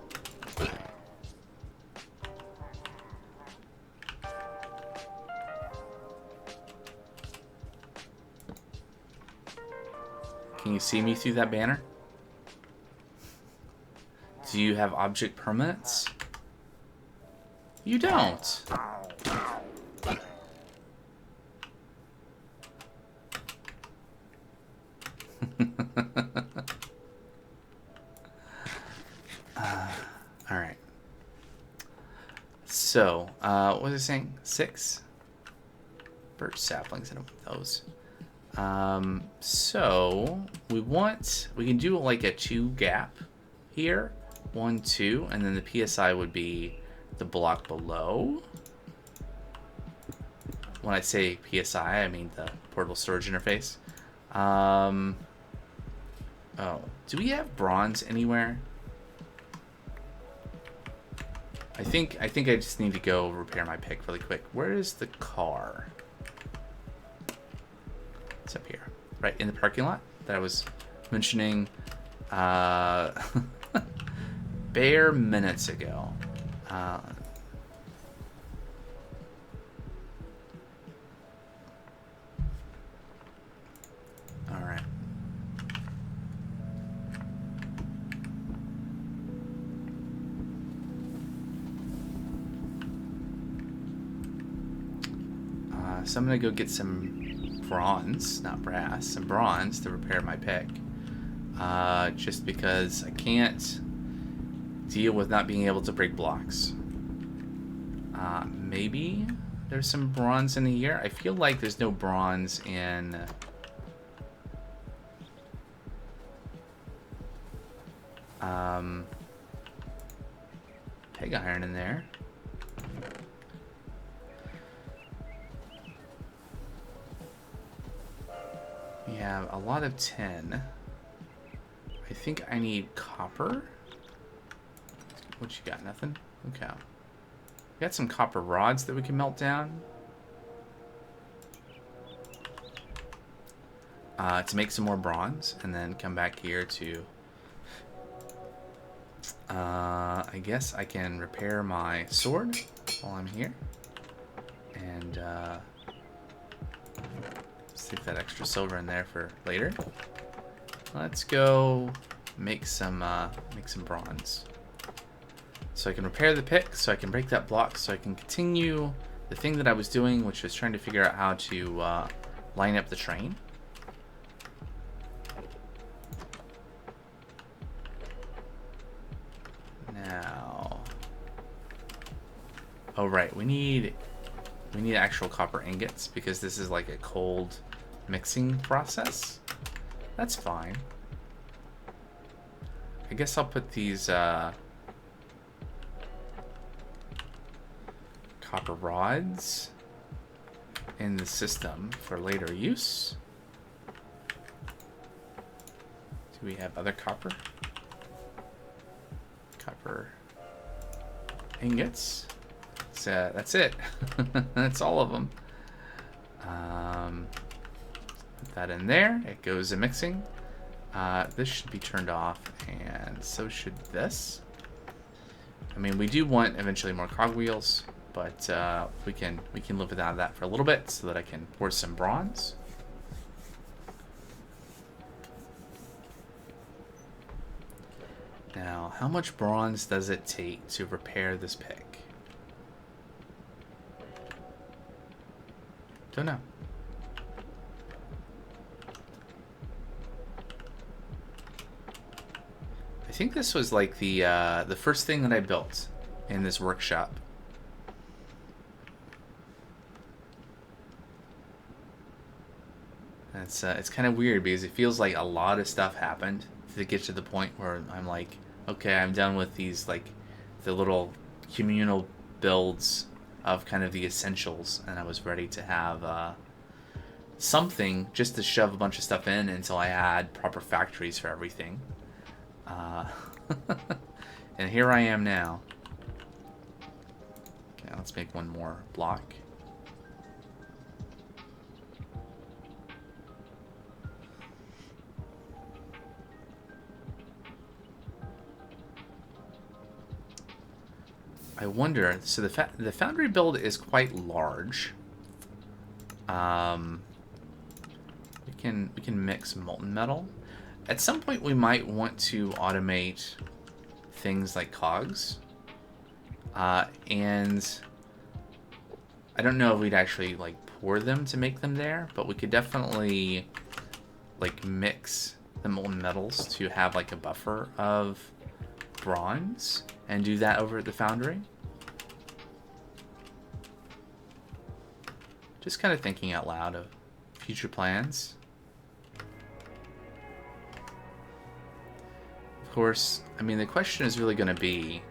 [SPEAKER 1] Can you see me through that banner? Do you have object permanence? You don't. All right. So, what was I saying? 6 birch saplings. I don't want those. So we can do like a 2 gap here, 1, 2, and then the PSI would be the block below. When I say PSI, I mean the portable storage interface. Oh, do we have bronze anywhere? I think I just need to go repair my pick really quick. Where is the car? It's up here, right in the parking lot that I was mentioning bare minutes ago. All right. So I'm gonna go get some bronze, not brass, some bronze to repair my pick. Just because I can't deal with not being able to break blocks. Maybe there's some bronze in here. I feel like there's no bronze in pig iron in there. We have a lot of tin. I think I need copper. What you got? Nothing? Okay. We got some copper rods that we can melt down. to make some more bronze, and then come back here to... I guess I can repair my sword while I'm here. And save that extra silver in there for later. Let's go make some bronze. So I can repair the pick, so I can break that block, so I can continue the thing that I was doing, which was trying to figure out how to line up the train. Now, oh right, we need actual copper ingots because this is like a cold mixing process. That's fine. I guess I'll put these copper rods in the system for later use. Do we have other copper? Copper ingots. So that's it. That's all of them. Put that in there. It goes in mixing. This should be turned off, and so should this. I mean, we do want eventually more cogwheels, but we can live without that for a little bit, so that I can pour some bronze. Now, how much bronze does it take to repair this pick? Don't know. I think this was like the first thing that I built in this workshop. It's kind of weird because it feels like a lot of stuff happened to get to the point where I'm like, okay, I'm done with these, like the little communal builds of kind of the essentials, and I was ready to have something just to shove a bunch of stuff in until I had proper factories for everything. And here I am now. Okay, let's make one more block. I wonder, so the foundry build is quite large. We can mix molten metal. At some point we might want to automate things like cogs. And I don't know if we'd actually like pour them to make them there, but we could definitely like mix the molten metals to have like a buffer of bronze and do that over at the foundry. Just kind of thinking out loud of future plans. Of course, I mean, the question is really going to be,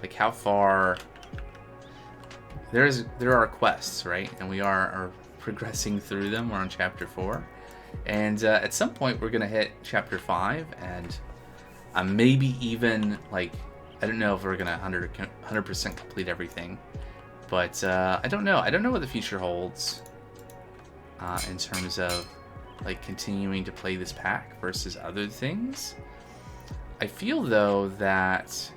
[SPEAKER 1] like, how far... There are quests, right? And we are progressing through them. We're on Chapter 4. And at some point, we're going to hit Chapter 5, and maybe even, like, I don't know if we're going to 100% complete everything. But I don't know. I don't know what the future holds in terms of like continuing to play this pack versus other things. I feel though that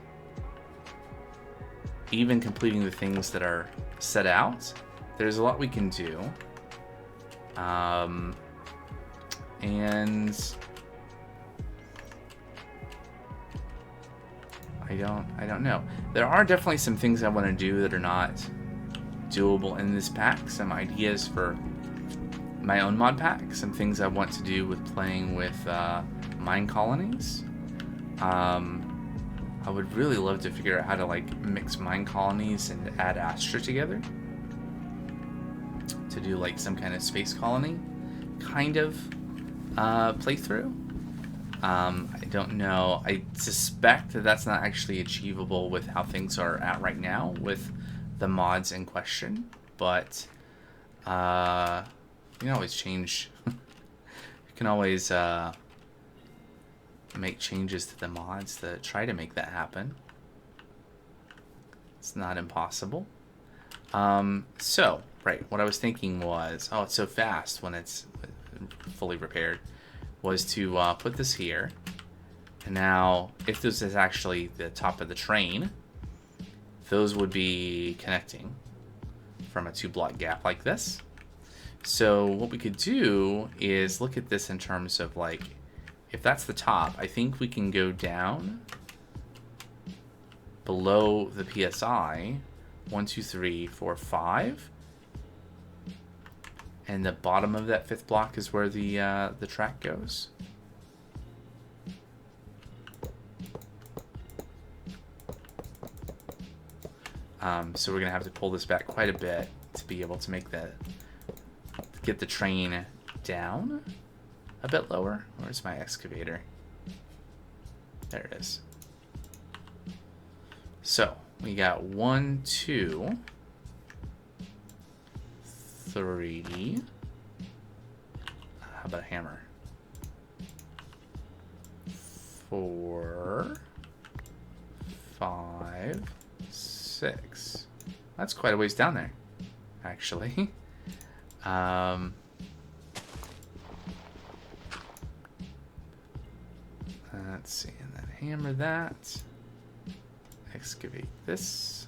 [SPEAKER 1] even completing the things that are set out, there's a lot we can do. And I don't know. There are definitely some things I want to do that are not doable in this pack. Some ideas for my own mod pack. Some things I want to do with playing with mine colonies. I would really love to figure out how to like mix mine colonies and add Astra together to do like some kind of space colony kind of playthrough. I don't know. I suspect that that's not actually achievable with how things are at right now with the mods in question, but you can always change. You can always make changes to the mods to try to make that happen. It's not impossible. So, right, what I was thinking was, oh, it's so fast when it's fully repaired. was to put this here. And now, if this is actually the top of the train, those would be connecting from a 2-block gap like this. So what we could do is look at this in terms of like, if that's the top, I think we can go down below the PSI, 1, 2, 3, 4, 5. And the bottom of that 5th block is where the track goes. So we're gonna have to pull this back quite a bit to be able to make get the train down a bit lower. Where's my excavator? There it is. So we got 1, 2, 3. How about a hammer? 4, 5, 6. That's quite a ways down there, actually. Let's see, and then hammer that. Excavate this.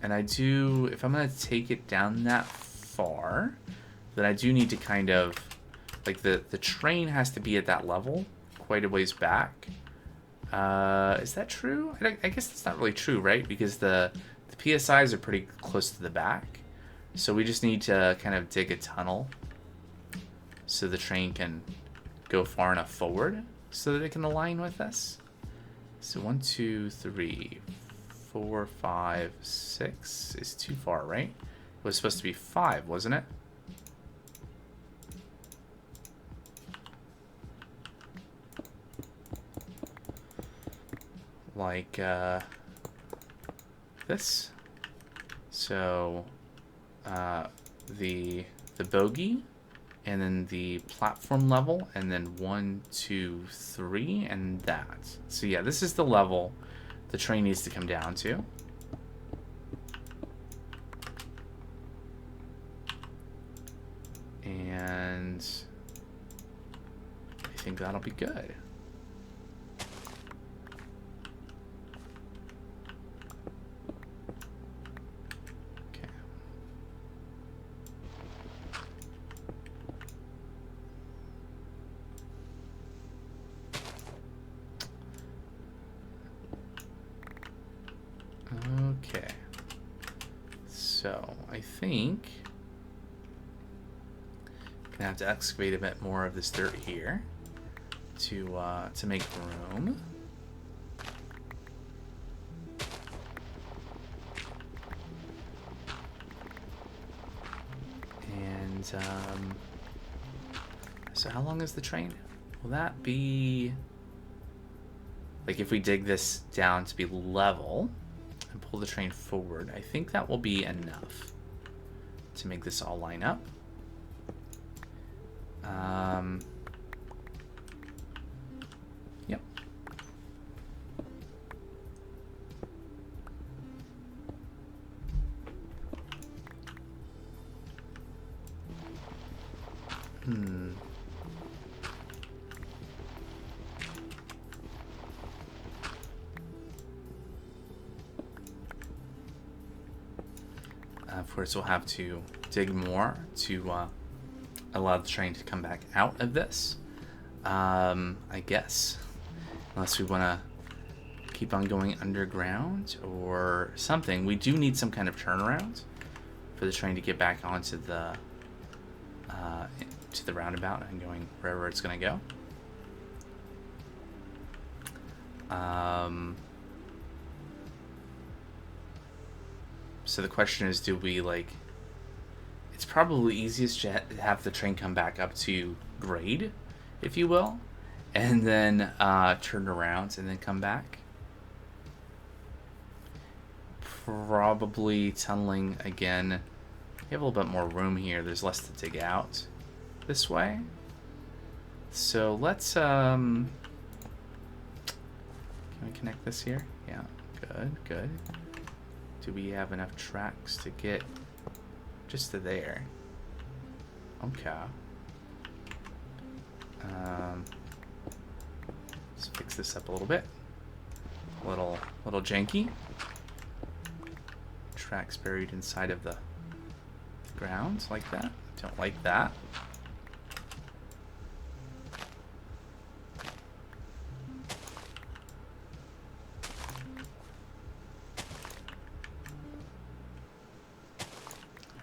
[SPEAKER 1] And I do, if I'm going to take it down that far, then I do need to kind of, like the train has to be at that level, quite a ways back. Is that true? I guess that's not really true, right? Because the PSIs are pretty close to the back. So we just need to kind of dig a tunnel so the train can go far enough forward so that it can align with us. So 1, 2, 3, 4, 5, 6 is too far, right? It was supposed to be 5, wasn't it? Like this. So the bogey, and then the platform level, and then 1, 2, 3, and that. So yeah, this is the level the train needs to come down to. And I think that'll be good. Okay, so I think I'm gonna have to excavate a bit more of this dirt here to make room. And so how long is the train? Will that be, like, if we dig this down to be level and pull the train forward, I think that will be enough to make this all line up. Yep. Of course, we'll have to dig more to allow the train to come back out of this, I guess. Unless we want to keep on going underground or something. We do need some kind of turnaround for the train to get back onto the to the roundabout and going wherever it's going to go. So the question is, do we, like, it's probably easiest to have the train come back up to grade, if you will, and then turn around and then come back. Probably tunneling again. We have a little bit more room here. There's less to dig out this way. So let's, can we connect this here? Yeah, good, good. Do we have enough tracks to get just to there? Okay. Let's fix this up a little bit. A little janky. Tracks buried inside of the ground like that. Don't like that.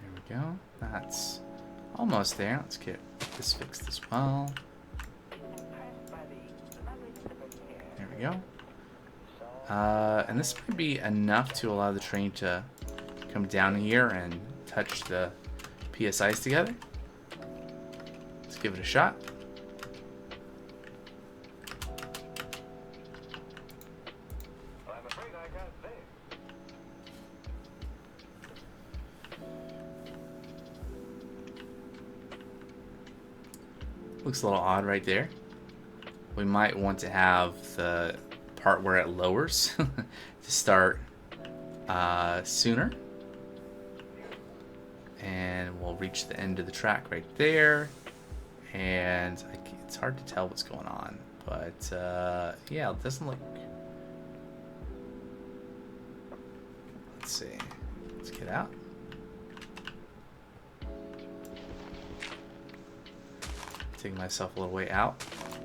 [SPEAKER 1] There we go. That's almost there. Let's get this fixed as well. There we go. And this might be enough to allow the train to come down here and touch the PSIs together. Let's give it a shot.
[SPEAKER 2] I'm afraid I can't say.
[SPEAKER 1] Looks a little odd right there. We might want to have the part where it lowers to start sooner. And we'll reach the end of the track right there. And it's hard to tell what's going on. But yeah, it doesn't look... Let's see. Let's get out. Taking myself a little way out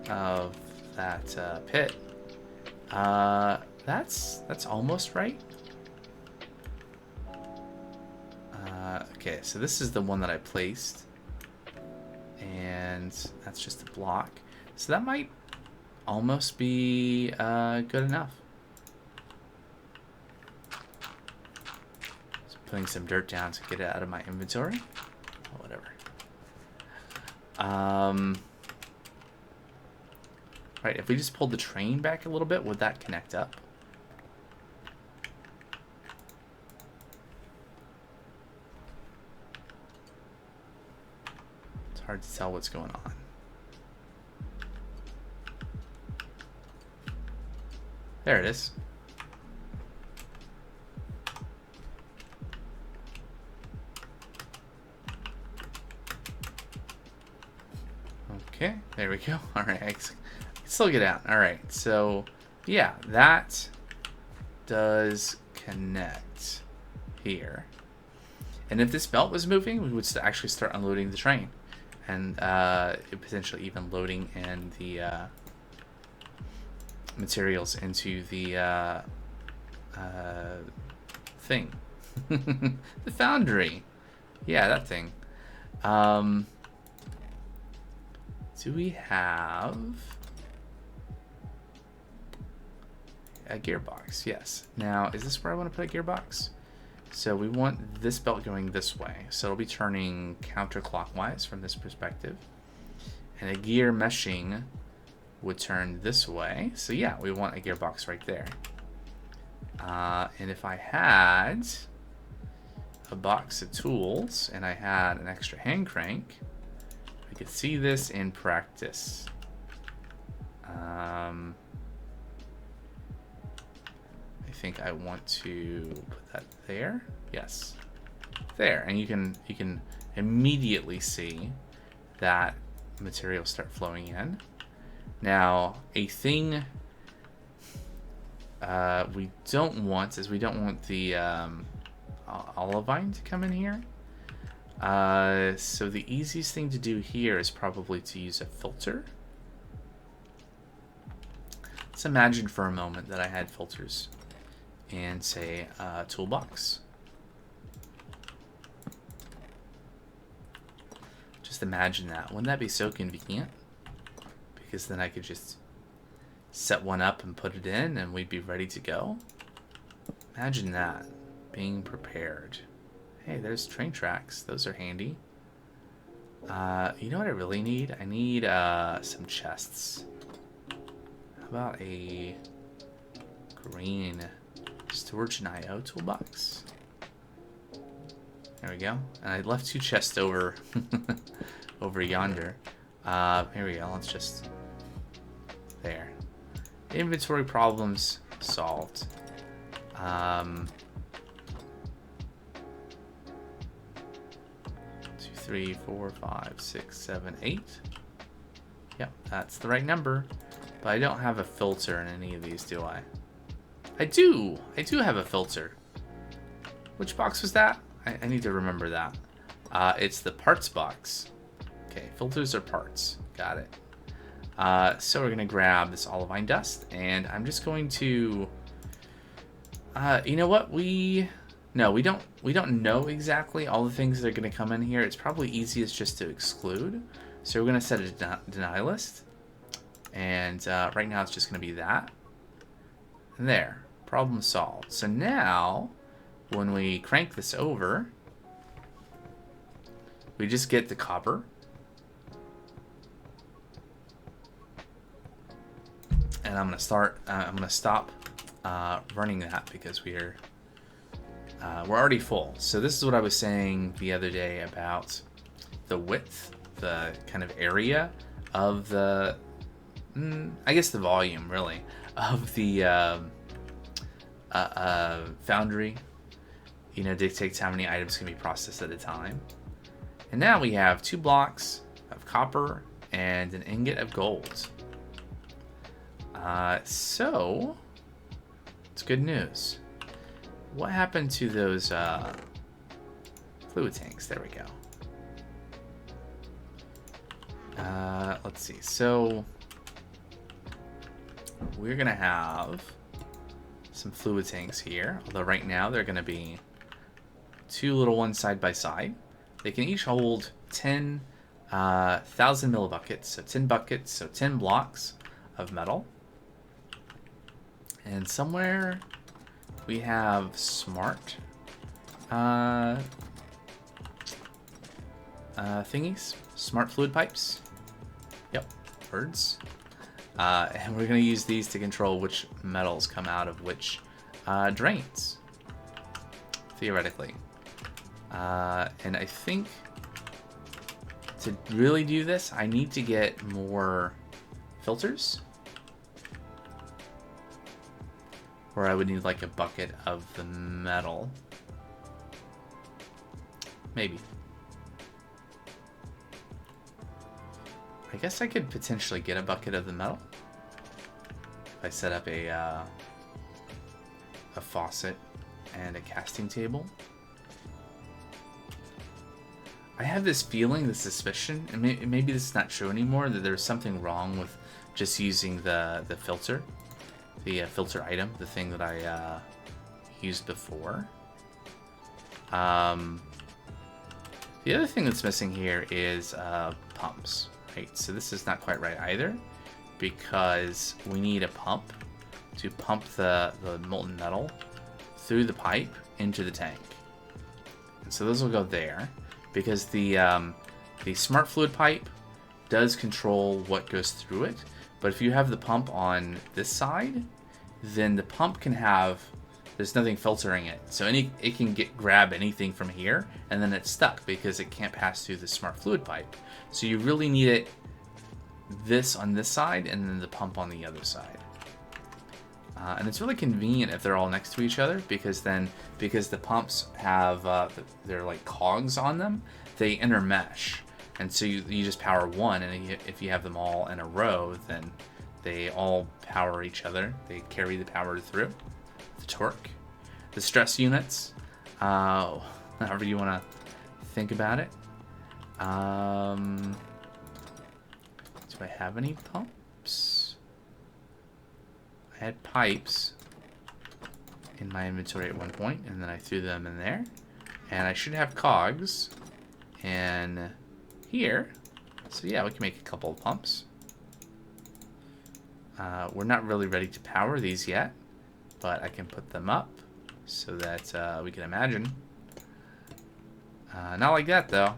[SPEAKER 1] of that pit. That's almost right. Okay, so this is the one that I placed, and that's just a block. So that might almost be good enough. Just putting some dirt down to get it out of my inventory. Whatever. Right, if we just pulled the train back a little bit, would that connect up? It's hard to tell what's going on. There it is. Okay, there we go. All right, I can still get out. All right, so yeah, that does connect here. And if this belt was moving, we would actually start unloading the train, and potentially even loading in the materials into the thing, the foundry. Yeah, that thing. Do we have a gearbox? Yes. Now, is this where I want to put a gearbox? So we want this belt going this way. So it'll be turning counterclockwise from this perspective. And a gear meshing would turn this way. So yeah, we want a gearbox right there. And if I had a box of tools and I had an extra hand crank, I could see this in practice. I think I want to put that there. Yes, there, and you can immediately see that material start flowing in. Now, a thing we don't want is we don't want the olivine to come in here. So the easiest thing to do here is probably to use a filter. Let's imagine for a moment that I had filters in, say, a toolbox. Just imagine that. Wouldn't that be so convenient? Because then I could just set one up and put it in and we'd be ready to go. Imagine that, being prepared. Hey, there's train tracks. Those are handy. You know what I really need? I need some chests. How about a green storage and IO toolbox? There we go. And I left 2 chests over over yonder. Here we go. Let's just... There. Inventory problems solved. 3, 4, 5, 6, 7, 8. Yep, that's the right number. But I don't have a filter in any of these, do I? I do! I do have a filter. Which box was that? I need to remember that. It's the parts box. Okay, filters are parts. Got it. So we're going to grab this olivine dust, and I'm just going to... you know what? We don't know exactly all the things that are going to come in here. It's probably easiest just to exclude. So we're going to set a deny list. And right now it's just going to be that. And there. Problem solved. So now, when we crank this over, we just get the copper. And I'm going to stop running that because we're already full. So this is what I was saying the other day about the width, the kind of area of the, I guess the volume really, of the foundry, you know, dictates how many items can be processed at a time. And now we have 2 blocks of copper and an ingot of gold. So it's good news. What happened to those fluid tanks? There we go. Let's see. So we're gonna have some fluid tanks here. Although right now they're gonna be 2 little ones side by side. They can each hold 10,000 millibuckets. So 10 buckets. So 10 blocks of metal. And somewhere we have smart thingies, smart fluid pipes. Yep, words. And we're going to use these to control which metals come out of which drains, theoretically. And I think to really do this, I need to get more filters. Or I would need like a bucket of the metal. Maybe. I guess I could potentially get a bucket of the metal if I set up a faucet and a casting table. I have this feeling, this suspicion, and maybe this is not true anymore, that there's something wrong with just using the filter. The filter item, the thing that I used before. The other thing that's missing here is pumps, right? So this is not quite right either, because we need a pump to pump the molten metal through the pipe into the tank. And so those will go there, because the smart fluid pipe does control what goes through it. But if you have the pump on this side, then the pump can have, there's nothing filtering it. So it can grab anything from here, and then it's stuck because it can't pass through the smart fluid pipe. So you really need it this on this side, and then the pump on the other side. And it's really convenient if they're all next to each other, because the pumps have, they're like cogs on them, they intermesh. And so you just power one, and if you have them all in a row, then they all power each other. They carry the power through. The torque. The stress units. However you want to think about it. Do I have any pumps? I had pipes in my inventory at one point, and then I threw them in there. And I should have cogs. And here, so yeah, we can make a couple of pumps. We're not really ready to power these yet, but I can put them up so that we can imagine. Not like that though.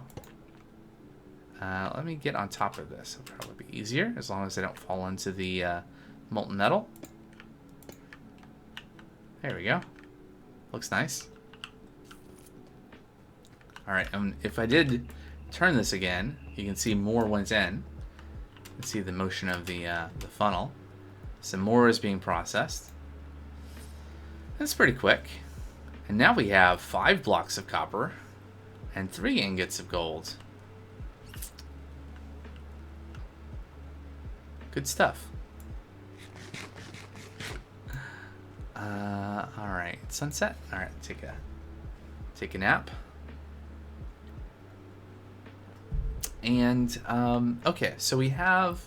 [SPEAKER 1] Let me get on top of this. It'll probably be easier as long as I don't fall into the molten metal. There we go. Looks nice. Alright, if I did turn this again, you can see more went in. You can see the motion of the funnel. Some more is being processed. That's pretty quick. And now we have 5 blocks of copper and 3 ingots of gold. Good stuff. All right, sunset. All right, take a nap. And okay, so we have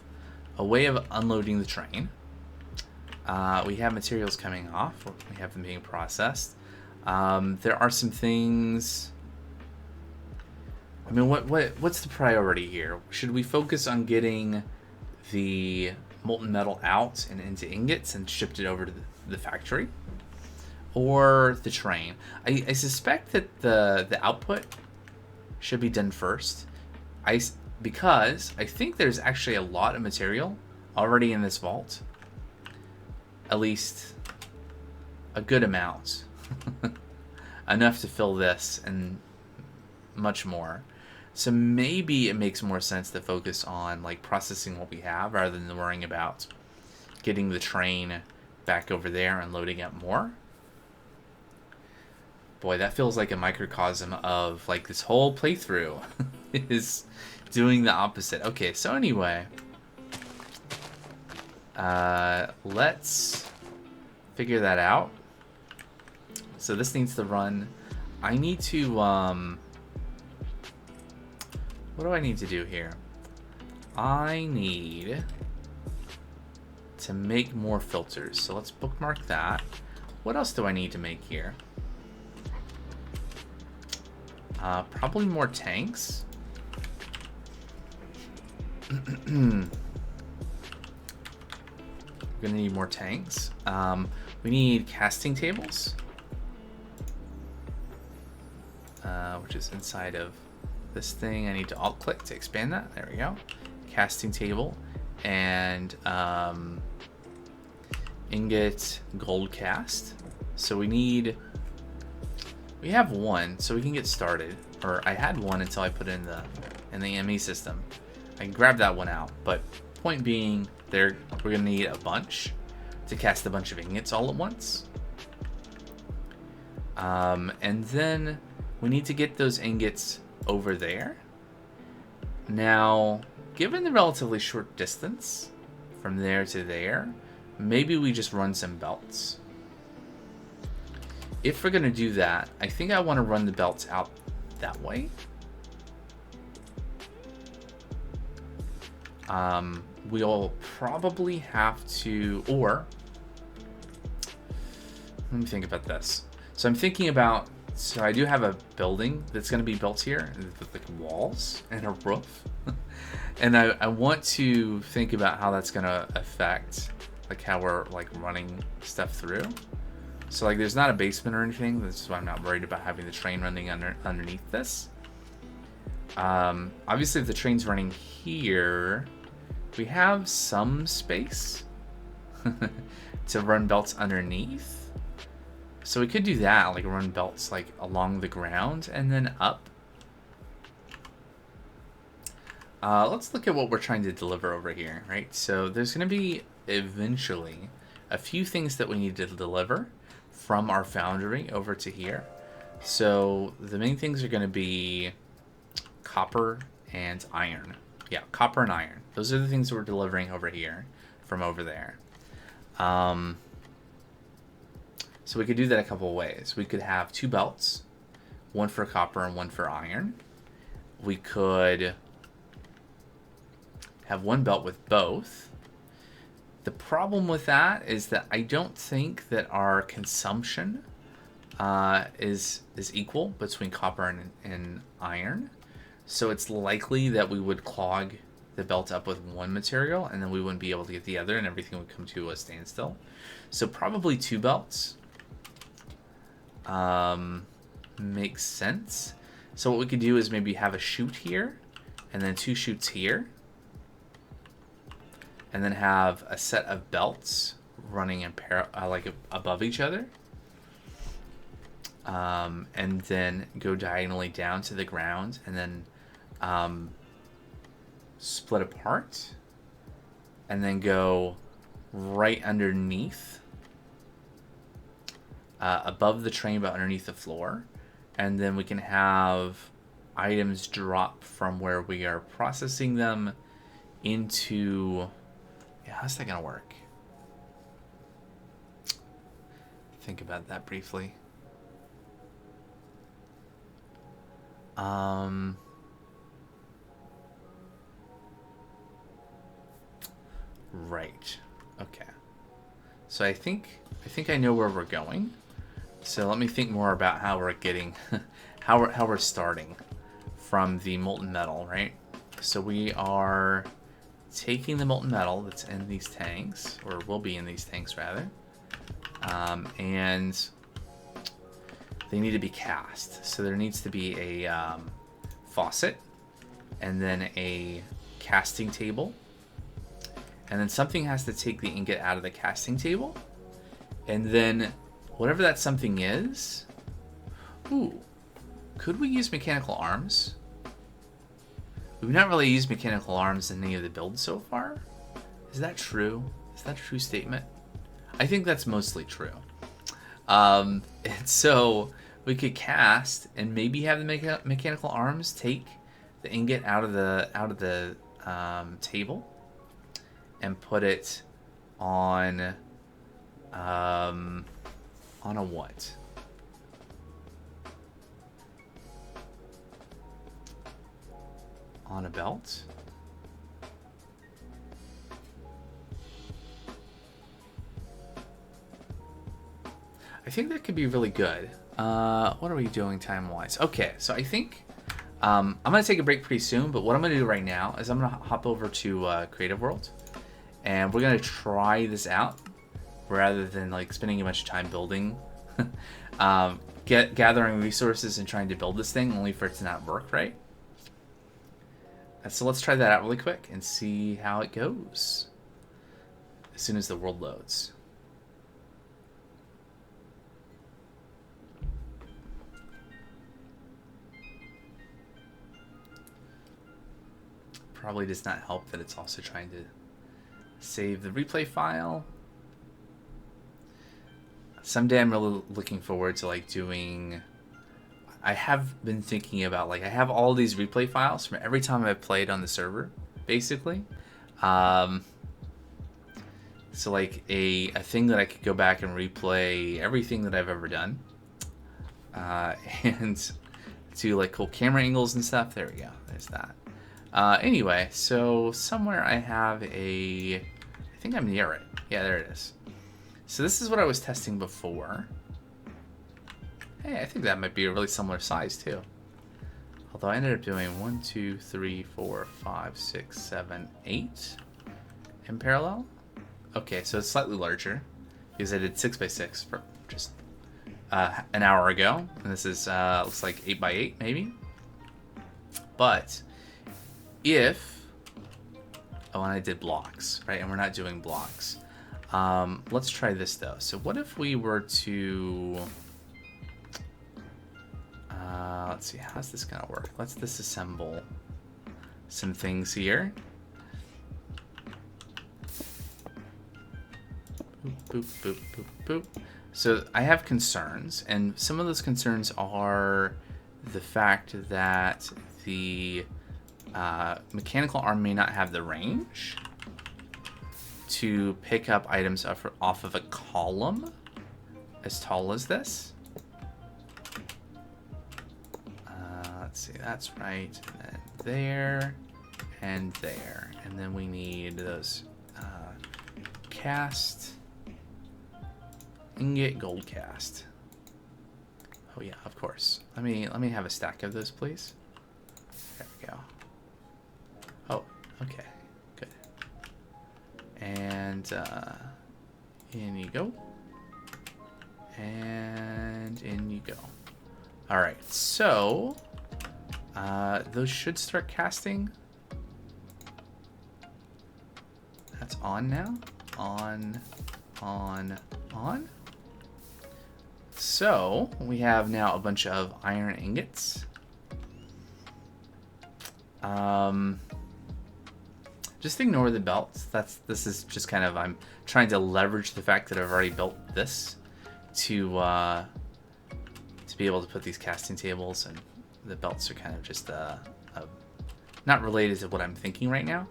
[SPEAKER 1] a way of unloading the train. We have materials coming off. We have them being processed. There are some things. I mean, what's the priority here? Should we focus on getting the molten metal out and into ingots and shipped it over to the factory, or the train? I suspect that the output should be done first. Because I think there's actually a lot of material already in this vault. At least a good amount. Enough to fill this and much more. So maybe it makes more sense to focus on like processing what we have rather than worrying about getting the train back over there and loading up more. Boy, that feels like a microcosm of like this whole playthrough is doing the opposite. Okay, so anyway, let's figure that out. So this needs to run. I need to, what do I need to do here? I need to make more filters. So let's bookmark that. What else do I need to make here? Probably more tanks. We're gonna need more tanks. We need casting tables, which is inside of this thing. I need to alt click to expand that. There we go. Casting table and ingot gold cast. So we have one, so we can get started. Or I had one until I put it in the ME system. I can grab that one out, but point being, we're gonna need a bunch to cast a bunch of ingots all at once. And then we need to get those ingots over there. Now, given the relatively short distance from there to there, maybe we just run some belts. If we're gonna do that, I think I want to run the belts out that way. We'll probably have to, or let me think about this. So I'm thinking about, so I do have a building that's going to be built here with like walls and a roof. And I want to think about how that's going to affect like how we're like running stuff through. So like there's not a basement or anything. That's why I'm not worried about having the train running underneath this. Obviously if the train's running here, we have some space to run belts underneath. So we could do that, like run belts like along the ground and then up. Let's look at what we're trying to deliver over here, right? So there's going to be eventually a few things that we need to deliver from our foundry over to here. So the main things are going to be copper and iron. Yeah, copper and iron. Those are the things that we're delivering over here from over there. So we could do that a couple of ways. We could have two belts, one for copper and one for iron. We could have one belt with both. The problem with that is that I don't think that our consumption is equal between copper and iron. So it's likely that we would clog the belt up with one material and then we wouldn't be able to get the other and everything would come to a standstill. So probably two belts makes sense. So what we could do is maybe have a chute here and then two chutes here. And then have a set of belts running in like above each other. And then go diagonally down to the ground and then split apart and then go right underneath above the train but underneath the floor, and then we can have items drop from where we are processing them into Yeah, how's that gonna work? Think about that briefly. Right. Okay. So I think I know where we're going. So let me think more about how we're getting, how we're starting from the molten metal, right? So we are taking the molten metal that's in these tanks, or will be in these tanks rather, and they need to be cast. So there needs to be a faucet, and then a casting table, and then something has to take the ingot out of the casting table, and then whatever that something is. Ooh, could we use mechanical arms? We've not really used mechanical arms in any of the builds so far. Is that true? Is that a true statement? I think that's mostly true. And so we could cast and maybe have the mechanical arms take the ingot out of the table and put it on a what? On a belt? I think that could be really good. What are we doing time-wise? Okay, so I think I'm going to take a break pretty soon, but what I'm going to do right now is I'm going to hop over to Creative World, and we're going to try this out rather than like spending a bunch of time building, gathering resources and trying to build this thing only for it to not work right. So let's try that out really quick and see how it goes as soon as the world loads. Probably does not help that it's also trying to save the replay file. Someday I'm really looking forward to like doing... I have been thinking about, like, I have all these replay files from every time I've played on the server, basically. So, like, a thing that I could go back and replay everything that I've ever done. And do, like, cool camera angles and stuff. There we go. There's that. Anyway, so somewhere I have I think I'm near it. Yeah, there it is. So this is what I was testing before. Hey, I think that might be a really similar size too. Although I ended up doing 1, 2, 3, 4, 5, 6, 7, 8 in parallel. Okay, so it's slightly larger because I did 6x6 for just an hour ago, and this is looks like 8x8 maybe. But if and I did blocks, right? And we're not doing blocks. Let's try this though. So what if we were to let's see, how's this gonna work? Let's disassemble some things here. Boop, boop, boop, boop, boop. So I have concerns, and some of those concerns are the fact that the mechanical arm may not have the range to pick up items off of a column as tall as this. Let's see, that's right. And then there and there. And then we need those cast, ingot, gold cast. Oh yeah, of course. Let me have a stack of those, please. There we go. Oh, okay, good. And in you go. And in you go. All right, so those should start casting. That's on now. On. So we have now a bunch of iron ingots. Just ignore the belts. This is just kind of, I'm trying to leverage the fact that I've already built this to be able to put these casting tables, and the belts are kind of just not related to what I'm thinking right now.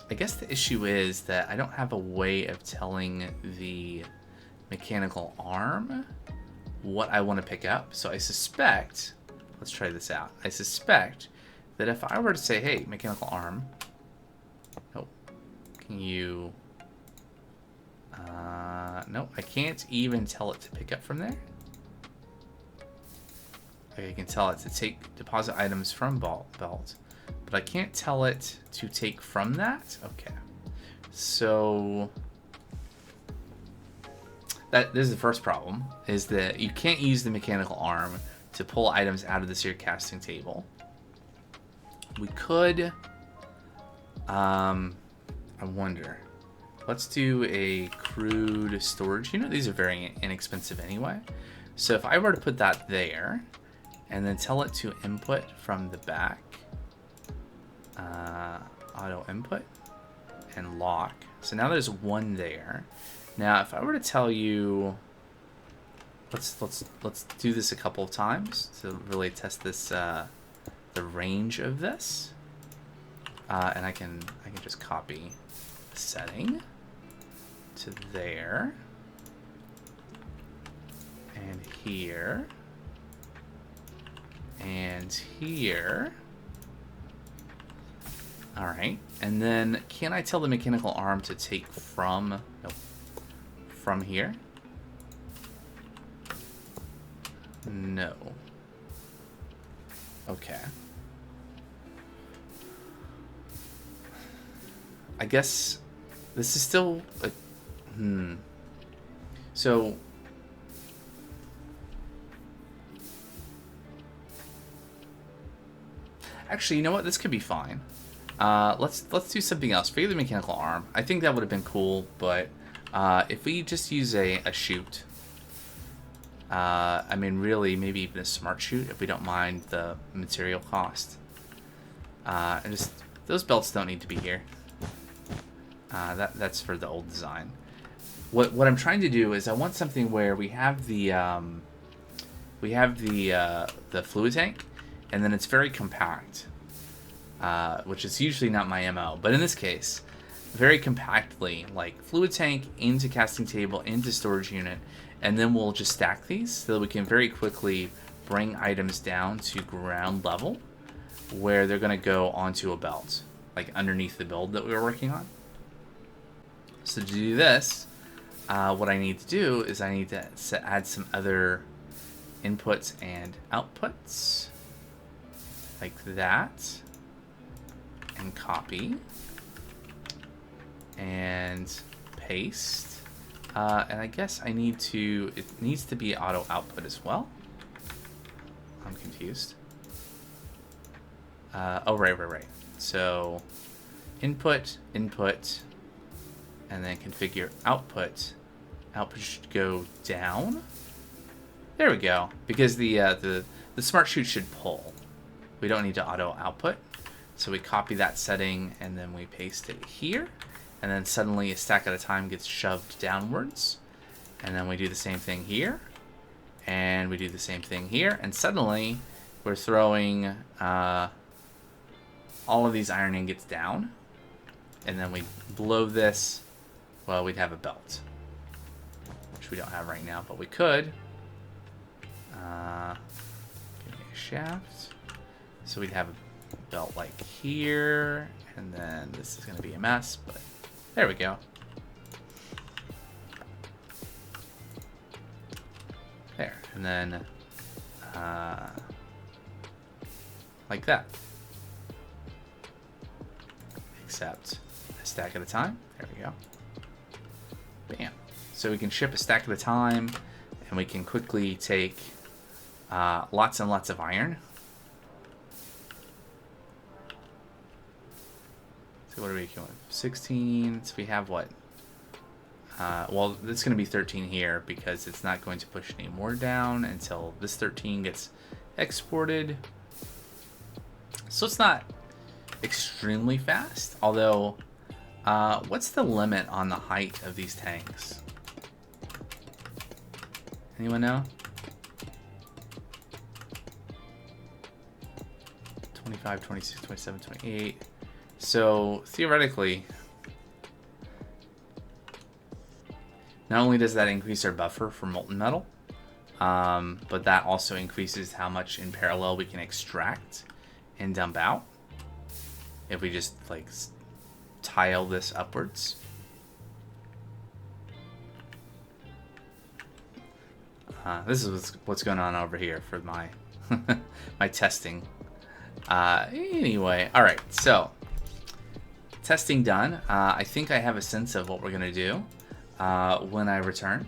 [SPEAKER 1] I guess the issue is that I don't have a way of telling the mechanical arm what I want to pick up. So I suspect, let's try this out. I suspect that if I were to say, hey, mechanical arm, oh, can you, no, I can't even tell it to pick up from there. I can tell it to deposit items from belt, but I can't tell it to take from that. Okay, so this is the first problem, is that you can't use the mechanical arm to pull items out of the seer casting table. We could, I wonder, let's do a crude storage unit. These are very inexpensive anyway. So if I were to put that there, and then tell it to input from the back, auto input, and lock. So now there's one there. Now if I were to tell you, let's do this a couple of times to really test this, the range of this, and I can just copy the setting to there and here. And here. All right. And then can I tell the mechanical arm to take from, nope, from here? No. Okay. I guess this is still a, So actually, you know what? This could be fine. Let's do something else. Forget the mechanical arm. I think that would have been cool, but if we just use a chute, I mean, really, maybe even a smart chute if we don't mind the material cost. And just those belts don't need to be here. That's for the old design. What I'm trying to do is I want something where we have the fluid tank, and then it's very compact, which is usually not my MO. But in this case, very compactly, like fluid tank into casting table, into storage unit, and then we'll just stack these so that we can very quickly bring items down to ground level where they're going to go onto a belt, like underneath the build that we were working on. So to do this, what I need to do is I need to add some other inputs and outputs. Like that, and copy, and paste, and I guess I need to, it needs to be auto output as well. I'm confused. Oh, right. So input, and then configure output. Output should go down. There we go, because the smart chute should pull. We don't need to auto output. So we copy that setting and then we paste it here. And then suddenly a stack at a time gets shoved downwards. And then we do the same thing here. And we do the same thing here. And suddenly we're throwing all of these iron ingots down. And then we blow this. Well, we'd have a belt, which we don't have right now, but we could. Give me a shaft. So we'd have a belt like here, and then this is going to be a mess, but there we go. There, and then like that. Except a stack at a time. There we go. Bam. So we can ship a stack at a time, and we can quickly take lots and lots of iron. So what are we doing? 16. So we have what? Well, it's going to be 13 here because it's not going to push any more down until this 13 gets exported. So it's not extremely fast. Although, what's the limit on the height of these tanks? Anyone know? 25, 26, 27, 28. So theoretically, not only does that increase our buffer for molten metal, but that also increases how much in parallel we can extract and dump out if we just like tile this upwards. This is what's going on over here for my my testing. Anyway, all right, so testing done. I think I have a sense of what we're gonna do when I return.